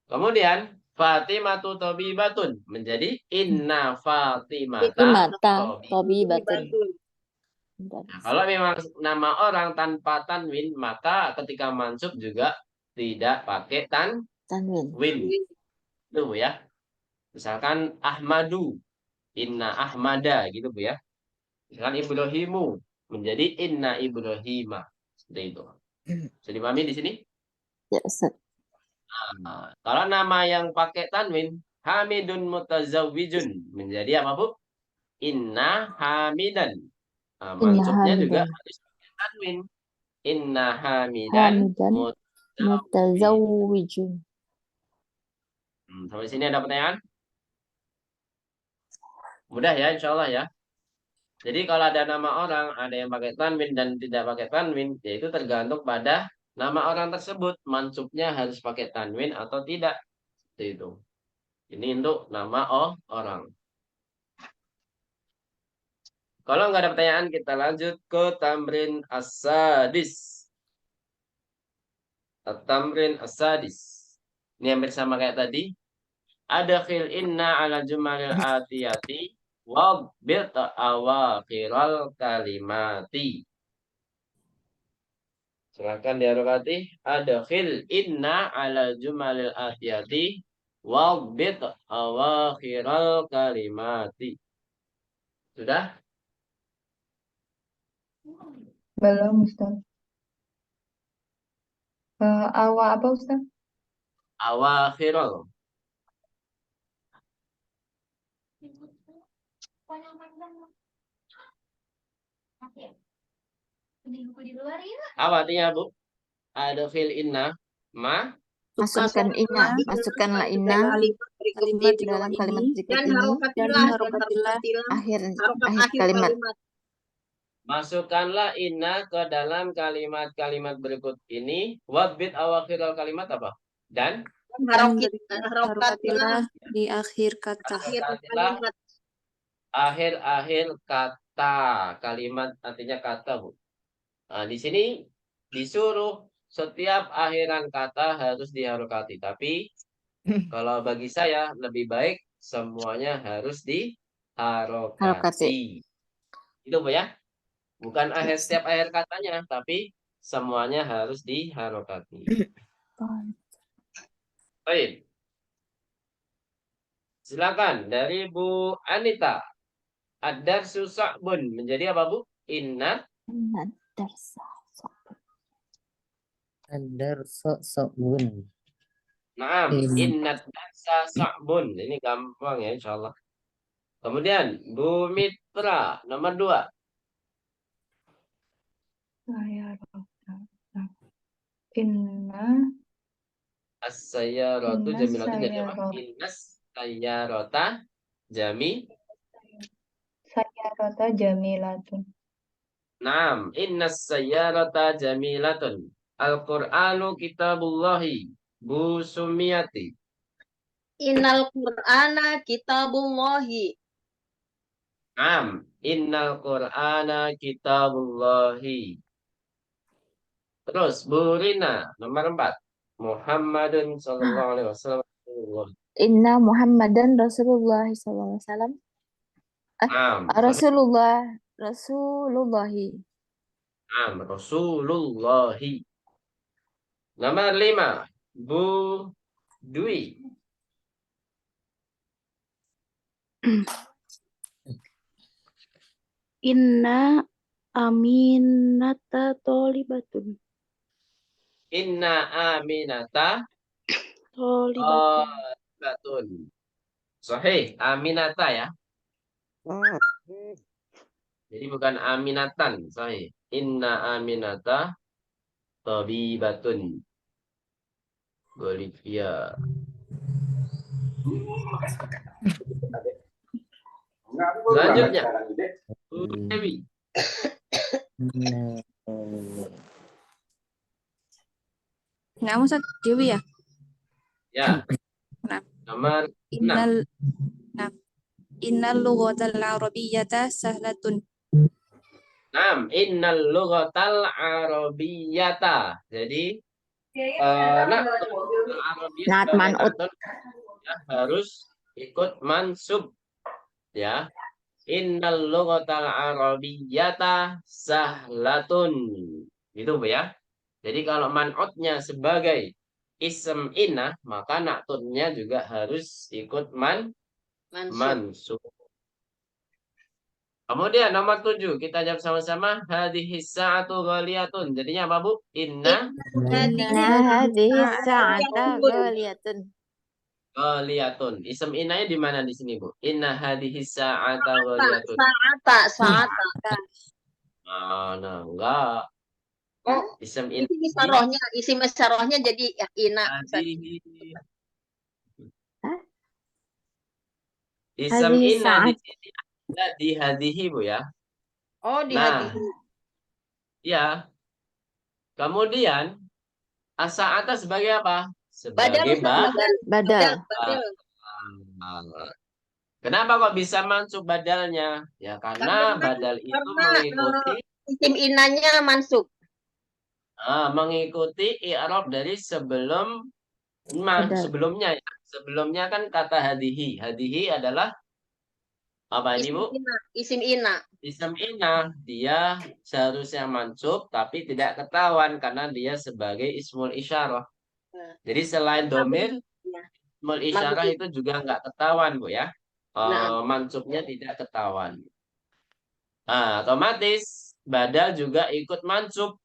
Kemudian Fatimatu Tobibatun menjadi Inna Fatimata Mata, Tobi. Tobi, Batun. Nah, kalau memang nama orang tanpa tanwin, maka ketika mansub juga tidak pakai Tanwin. tanwin. Itu Bu ya. Misalkan Ahmadu, Inna Ahmada gitu Bu ya. Misalkan Ibrahimu menjadi Inna Ibrahima. Seperti itu. Bisa dipahami di sini? Ya, Ustaz. Nah, kalau nama yang pakai tanwin, Hamidun Mutazawwijun menjadi apa Bu? Inna Hamidan. Nah, Inna mansubnya juga Hamidan. harus pakai tanwin. Inna Hamidan Hamidan Mutazawwijun. Mutazawwijun. Sampai sini ada pertanyaan? Mudah ya, insya Allah ya. Jadi kalau ada nama orang, ada yang pakai tanwin dan tidak pakai tanwin, yaitu tergantung pada nama orang tersebut. Mansubnya harus pakai tanwin atau tidak. Seperti itu. Ini untuk nama orang. Kalau nggak ada pertanyaan, kita lanjut ke tamrin as-sadis. Tamrin as-sadis. Ini hampir sama kayak tadi. Adkhil inna ala jumalil atiyati wabbit awakhiral kalimati. Silakan diharokati. Adkhil inna ala jumalil atiyati wabbit awakhiral kalimati. Sudah? Belum, Ustaz. Apa, Ustaz? Awakhiral. Apa artinya Bu? Adkhil inna ma Masukkanlah inna kalimat di dalam bawah kalimat ini berikut Dan ini. dan harokatilah, harokatilah Akhir harokat akhir akhir kalimat. kalimat. Masukkanlah inna ke dalam kalimat-kalimat berikut ini. Wabbit awakhiral kalimat apa? Dan Harokatilah harokatilah di akhir kata. akhir harokatilah kalimat. akhir-akhir kata. Kalimat artinya kata, Bu. Nah, di sini disuruh setiap akhiran kata harus diharokati. Tapi kalau bagi saya lebih baik semuanya harus Harokati. diharokati. Itu Bu ya. Bukan setiap akhir katanya, tapi semuanya harus diharokati. Baik. Silakan dari Bu Anita. Ad-darsu sa'bun menjadi apa Bu? Inna Darsa. Sobun. Naam, inna darsa sa'bun. Ini gampang ya insyaallah. Kemudian Bu Mitra nomor 2. Inna As-sayyaratu Inna jamilatu jadi apa? sayyarata. Innas sayyarata jami. Sayyarata jamilatun. Naam, innas sayyarata jamilatun. Al-Qur'anu kitabullahi. Bu Sumiyati. Innal Qur'ana kitabullahi. Naam, innal Qur'ana kitabullahi. Terus Bu Rina nomor 4. Muhammadun sallallahu alaihi wasallam. Inna Muhammadan Rasulullah sallallahu alaihi wasallam. Naam, Rasulullahi. naam, Rasulullahi. Nomor 5. Bu Dwi. Inna Aminata tolibatun. Inna Aminata Tolibatun. batun. Sahih, Aminata ya. Jadi bukan Aminatan, sahih. Inna Aminata tabibatun. Bolivia. Selanjutnya, Bu Dewi. Nah, Nggak Ustaz, Dewi ya? Ya, Nah, nomor 6. innal nah, innal lughatal arabiyyata sahlatun. Naam, innal lughatal arabiyyata. Jadi, Arabiyyah Naat sebagai man'ut. naton ya, harus ikut mansub. Ya, innal lughatal arabiyyata sahlatun. Gitu Bu ya. Jadi kalau man'utnya sebagai ism inah, maka naktunnya juga harus ikut Mansub. mansub. Kemudian nomor 7, kita jawab sama-sama. Hadhihi sa'atu ghaliyatun. Jadinya apa, Bu? Inna Inna hadhihi sa'ata ghaliyatun. ghaliyatun. Ism inahnya di mana di sini, Bu? Inna hadhihi sa'ata ghaliyatun. Sa'ata. Mana enggak. Oh, Ism isi inah isarohnya jadi ya, ina. hadhihi. Hah? Ism Hadhihi inah di sa'at. sini ada di hadhihi, Bu ya. Oh, di Nah, hati. ya. Kemudian as-sa'ata sebagai apa? Badal, Sebagai Badal. badal. Kenapa kok bisa mansub badalnya? Ya karena badal itu mengikuti Isim inanya mansub. mengikuti i'rab dari Badal. sebelumnya ya. Sebelumnya kan kata hadihi. Hadihi adalah apa ini, Bu? Isim ina. Ism inah, dia seharusnya mansub tapi tidak ketahuan karena dia sebagai ismul isyarah. Jadi selain domir, ismul isyarah itu juga nggak ketahuan, Bu ya. Mansubnya tidak ketahuan. Nah, otomatis badal juga ikut mansub.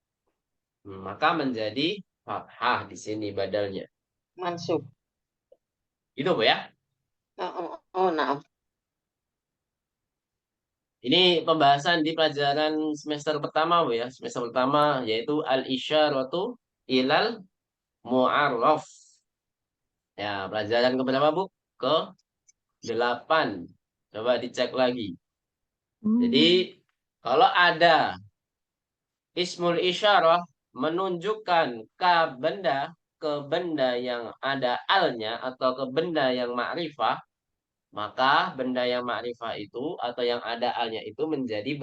Maka menjadi fathah di sini badalnya. Mansub. Itu, Bu ya. Nah. Ini pembahasan di pelajaran semester pertama, Bu ya. Semester pertama yaitu al-isyaratu ilal mu'arraf. Ya, pelajaran keberapa, Bu? Ke-8. Coba dicek lagi. Jadi, kalau ada ismul isyarah menunjukkan ke benda yang ada alnya atau ke benda yang ma'rifah, maka benda yang ma'rifah itu atau yang ada alnya itu menjadi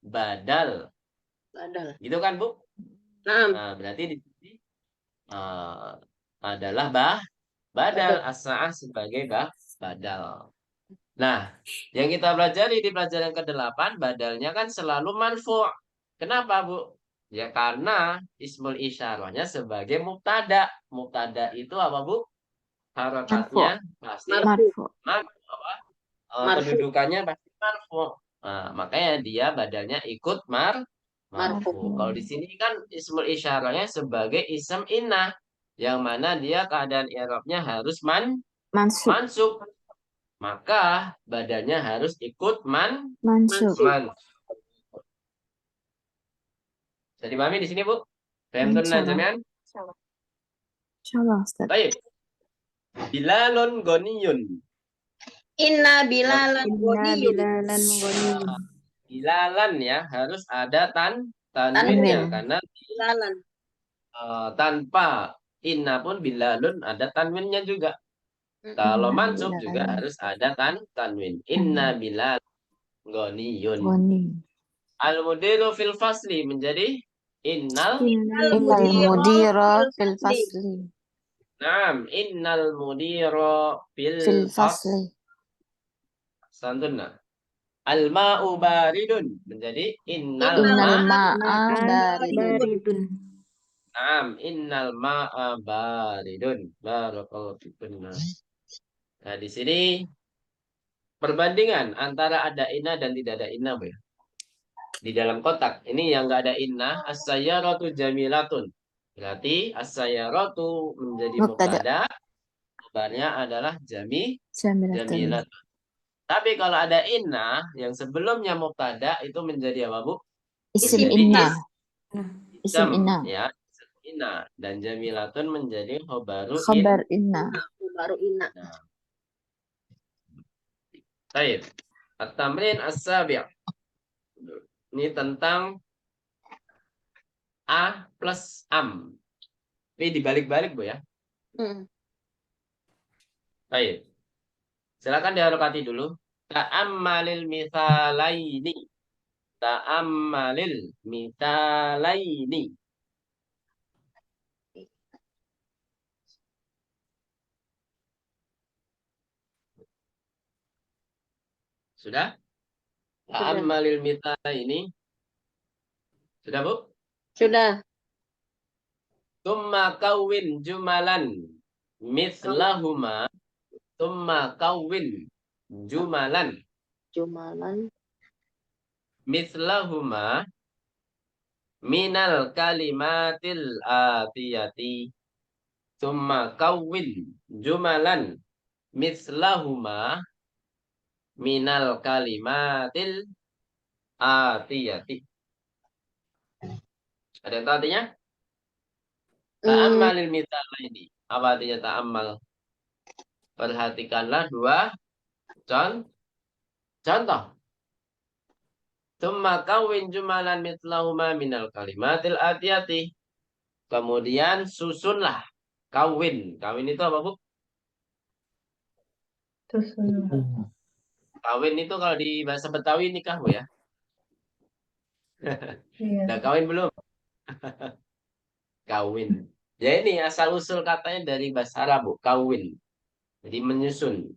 badal. Badal. Gitu kan, Bu? Nah, berarti di sini adalah badal as-sa'ah sebagai badal. Nah, yang kita pelajari di pelajaran ke-8, badalnya kan selalu marfu'. Kenapa, Bu? Ya karena ismul isyarahnya sebagai mubtada. Mubtada itu apa, Bu? Harakatnya pasti Marfu. kedudukannya pasti marfu'. Nah, makanya dia badalnya ikut marfu'. Kalau di sini kan ismul isyarahnya sebagai ism inah, yang mana dia keadaan i'rabnya harus Mansub. mansub. Maka badannya harus ikut Mansub. Bisa dipahami di sini, Bu? Fahimtun jami'an? Insyaallah, Ustaz. Baik. Bilalun goniyun. Inna bilalan Inna bilalan ghaniyun. Bilalan ya, harus ada Tanwin. tanwinnya. Karena bilalan. tanpa inna pun bilalun ada tanwinnya juga. Kalau mansub juga harus ada tanwin. Inna bilal goniyun. Al-mudiru fil fasli menjadi innal mudira fil fasli. Naam, innal mudira Fil fasli. Santuna. Al-ma'u baridun menjadi innal ma'a baridun. Naam, innal ma'a baridun. Barakallahu fikum. Nah, di sini perbandingan antara ada inna dan tidak ada inna, Bu ya. di dalam kotak. Ini yang nggak ada inna, as-sayyaratu jamilatun. Berarti as-sayyaratu menjadi Mubtada. mubtada, kabarnya adalah Jamilatun. jamilat. Tapi kalau ada inna yang sebelumnya mubtada itu menjadi apa, Bu? Isim Menjadi inna. Isim ism, inna. ya, isim inna, dan jamilatun menjadi khobaru Khabar inna. Baru inna. Nah, baik. At-tamrin as-sabi'. Ini tentang a plus am. Ini dibalik-balik, Bu, ya. Baik. Silakan diharokati dulu. Ta'ammalil mithalaini. Ta'ammalil mithalaini. Sudah? Ta'ammalil mithalaini. Sudah, Bu? Sudah. Tumma kawin jumalan mithlahuma. Tumma kawin jumalan Jumalan. mithlahuma minal kalimatil atiyati. Tumma kawin jumalan mithlahuma minal kalimatil atiyati. Ada yang tahu artinya? Ta'ammalil mithalaini. Apa artinya ta'ammal? Perhatikanlah dua contoh. Tumma kawin jumalan mithlahuma minal kalimatil atiyati. Kemudian susunlah. Kawin. Kawin itu apa, Bu? Susun. Kawin itu kalau di bahasa Betawi nikah, Bu, ya. Iya. Udah kawin belum? Kawin. Ya ini asal-usul katanya dari bahasa Arab, Bu. Kawin. Jadi menyusun.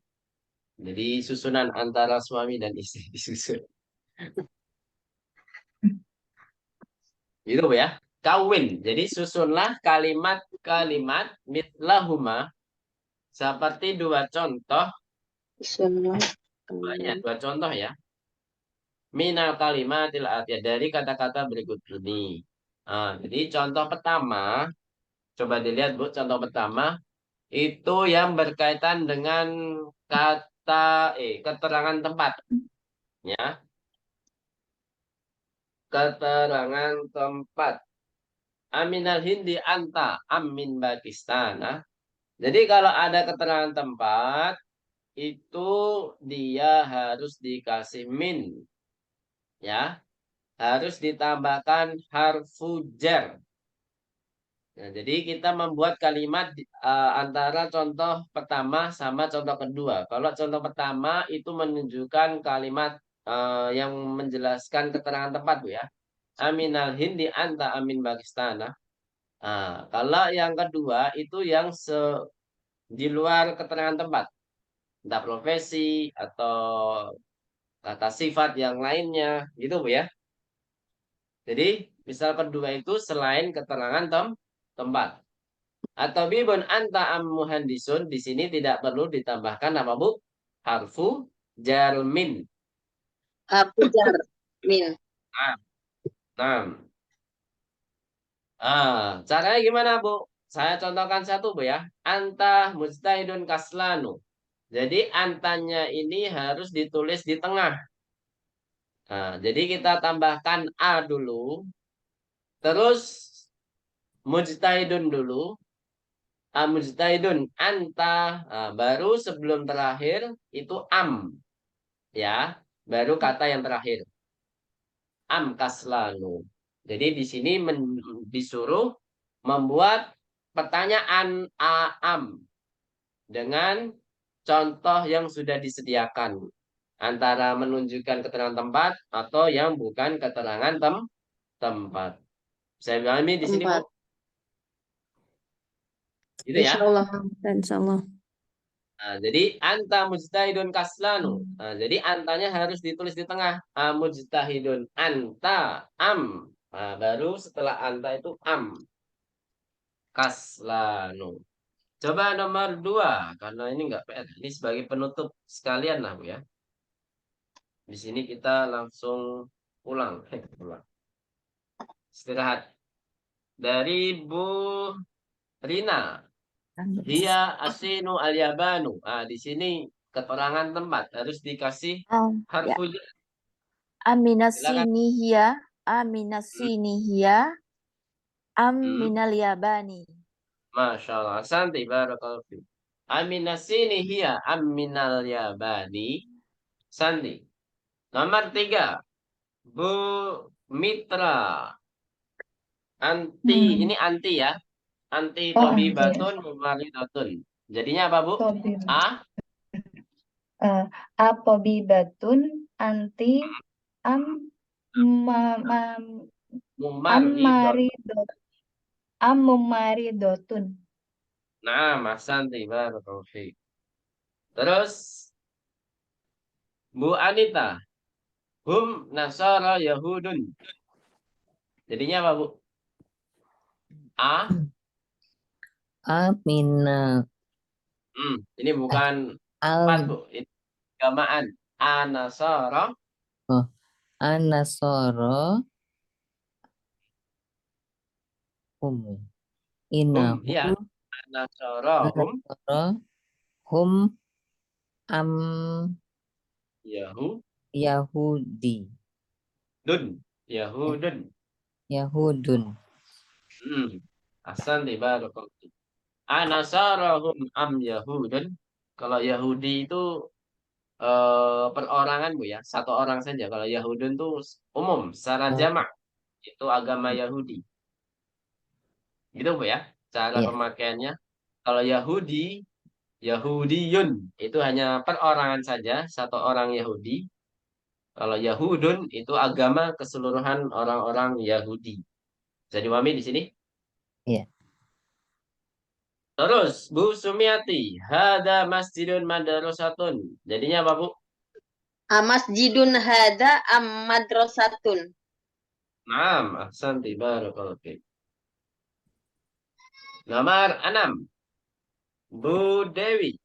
Jadi susunan antara suami dan istri disusun. Gitu, Bu, ya. Kawin. Jadi susunlah kalimat-kalimat mitlahuma seperti dua contoh. Banyak dua contoh, ya. Minal kalimatil atiyah, dari kata-kata berikut ini. Nah, jadi contoh pertama, coba dilihat, Bu, contoh pertama itu yang berkaitan dengan kata keterangan tempat, ya. Keterangan tempat. Aminal Hindi anta amin Pakistan. Nah, jadi kalau ada keterangan tempat itu dia harus dikasih min, ya. Harus ditambahkan harfu jar. Nah, jadi kita membuat kalimat antara contoh pertama sama contoh kedua. Kalau contoh pertama itu menunjukkan kalimat yang menjelaskan keterangan tempat, Bu, ya. Aminal Hindi anta amin Pakistan. Nah, kalau yang kedua itu yang di luar keterangan tempat. Entah profesi atau kata sifat yang lainnya, gitu, Bu, ya. Jadi, misal kedua itu selain keterangan tempat. Atau bibun anta am muhandisun, di sini tidak perlu ditambahkan apa, Bu? Harfu jarmin. Harfu jar. Min. Nah. Caranya gimana, Bu? Saya contohkan satu, Bu, ya. Anta mujtahidun kaslanu. Jadi antanya ini harus ditulis di tengah. Nah, jadi kita tambahkan a dulu. Terus mujtahidun dulu. Mujtahidun anta, baru sebelum terakhir itu am, ya, baru kata yang terakhir am kaslanu. Jadi di sini disuruh membuat pertanyaan am dengan contoh yang sudah disediakan, antara menunjukkan keterangan tempat atau yang bukan keterangan tempat. Saya pahami di sini, Bu? Gitu, ya. Insyaallah. Insyaallah. Nah, jadi anta mujtahidun kaslanu. Nah, jadi antanya harus ditulis di tengah. Mujtahidun anta am. Nah, baru setelah anta itu am. Kaslanu. Coba nomor 2. Karena ini enggak PR. Ini sebagai penutup sekalian lah, Bu, ya. Di sini kita langsung Pulang. Pulang. Istirahat. Dari Bu Rina. Dia asinu al-yabanu. Di sini keterangan tempat harus dikasih Ya. harful jar. Silakan. Aminasini hiya. Aminasini hiya. Am minal yabani. Masya Allah. Santai barakallahu fiik. Aminasini hiya aminal yabani. Santai. Nomor 3. Bu Mitra. Anti. Ini anti ya. Anti Oh, anti. tobibatun mumaridatun. Jadinya apa, Bu? Tobib. A. Atobibatun anti am Mumaridot. mumaridotun. Nah, santai barakallahu fiik. Terus Bu Anita. Hum nasara yahudun. Jadinya apa, Bu? A. Amina Ini bukan al empat, Bu. Ini gamaan. Anasara. anasoro inahu Ya. Anasara hum anasoro hum am Yahudi Yahudun. Yahudun. Ahsan barakallahu fiik. Anasara hum am Yahudun. Kalau Yahudi itu perorangan, Bu ya. Satu orang saja. Kalau Yahudun itu umum, secara jamak. Itu agama Yahudi. Gitu, Bu ya. Cara Iya. pemakaiannya. Kalau Yahudiyun itu hanya perorangan saja, satu orang Yahudi. Kalau Yahudun itu agama keseluruhan orang-orang Yahudi. Bisa dipahami di sini? Iya. Terus Bu Sumiati, hada masjidun madrasatun. Jadinya apa, Bu? Masjidun hada madrasatun. Naam, ahsanti barakallahu fiik. Nomor 6. Bu Dewi.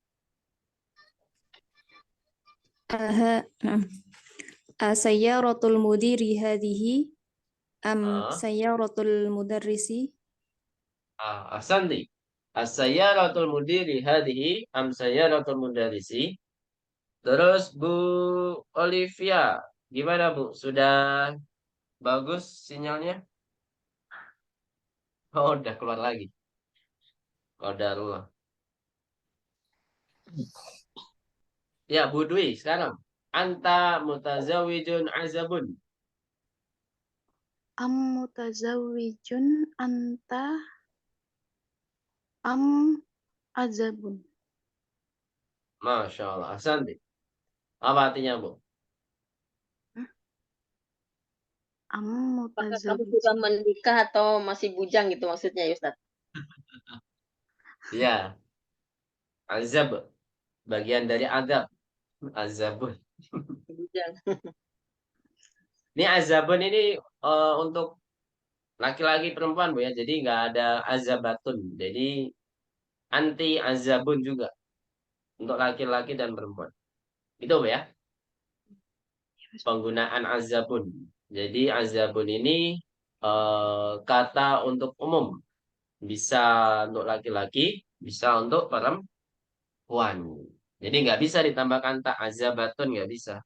Sayyaratul mudiri hadhihi am Ah. sayyaratul mudarrisi. Ahsanti. As-sayyaratul mudiri hadhihi am sayyaratul mudarrisi. Terus Bu Olivia, gimana, Bu? Sudah bagus sinyalnya? Oh, udah keluar lagi. Qadarullah. Ya, Bu Dwi sekarang. Anta mutazawijun azabun. Am mutazawwijun anta am azabun. Masya Allah. Ahsanti. Apa artinya, Bu? Am Apakah kamu mutazawwijun. sudah menikah atau masih bujang gitu maksudnya, ya, Ustaz? Ya. Azab. Bagian dari adab. Azabun. Bujang. Ini azabun ini untuk laki-laki perempuan, Bu ya. Jadi nggak ada azabatun. Jadi anti azabun juga. Untuk laki-laki dan perempuan. Itu, Bu ya. Penggunaan azabun. Jadi azabun ini kata untuk umum. Bisa untuk laki-laki, bisa untuk perempuan. Jadi nggak bisa ditambahkan tak azabatun, nggak bisa.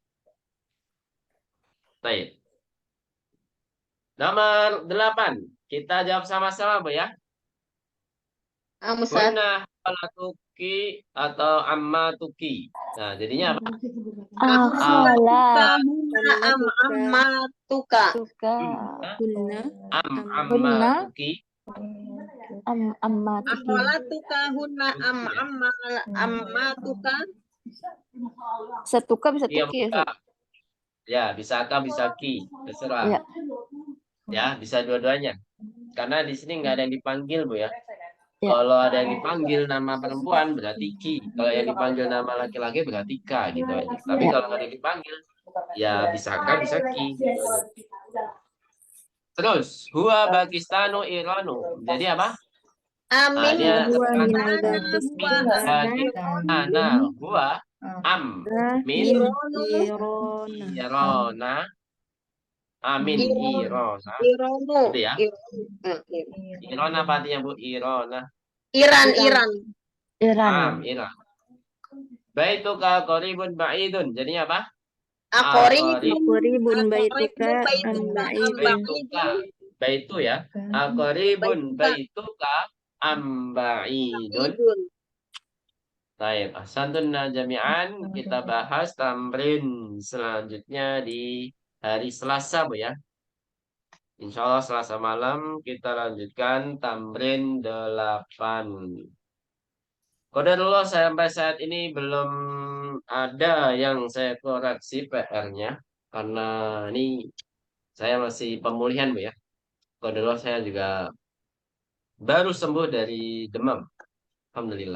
Baik. Nomor 8. Kita jawab sama-sama, Bu ya. Ustaz. Hunna halatuki atau ammatuki. Nah, jadinya apa? Akhala Ammatuka. tuka Hunna Ammatuki. ammatuki. Akholatuka hunna ammatuka. Setuka bisa Iya, tuki ya, Bu. Ustaz? Ya, bisa ka, bisa ki. Terserah. Iya. Ya, bisa dua-duanya. Karena di sini nggak ada yang dipanggil, Bu ya. Ya. Kalau ada yang dipanggil nama perempuan berarti ki. Kalau yang dipanggil nama laki-laki berarti ka gitu aja. Tapi Ya. kalau nggak ada yang dipanggil, ya bisa ka, bisa ki. Gitu aja. Terus, huwa Pakistanu Iranu. Jadi apa? Amin. Dia huwa min Pakistana. Huwa am min Irona Irona Amin. Iron. Irona. Irono. Gitu ya. Iron. Irona apa artinya Bu? Irona. Iran. Iran. Iran. Baituka qaribun ba'idun. Jadinya apa? Akoribun. Aqribun baituka am ba'idun. Baituka. Baitu ya. Aqribun baituka am ba'idun. Baik, ahsantun jami'an. Kita bahas tamrin selanjutnya di hari Selasa, Bu ya. Insya Allah Selasa malam kita lanjutkan tamrin 8. Qadarullah sampai saat ini belum ada yang saya koreksi PR-nya. Karena ini saya masih pemulihan, Bu ya. Qadarullah saya juga baru sembuh dari demam. Alhamdulillah.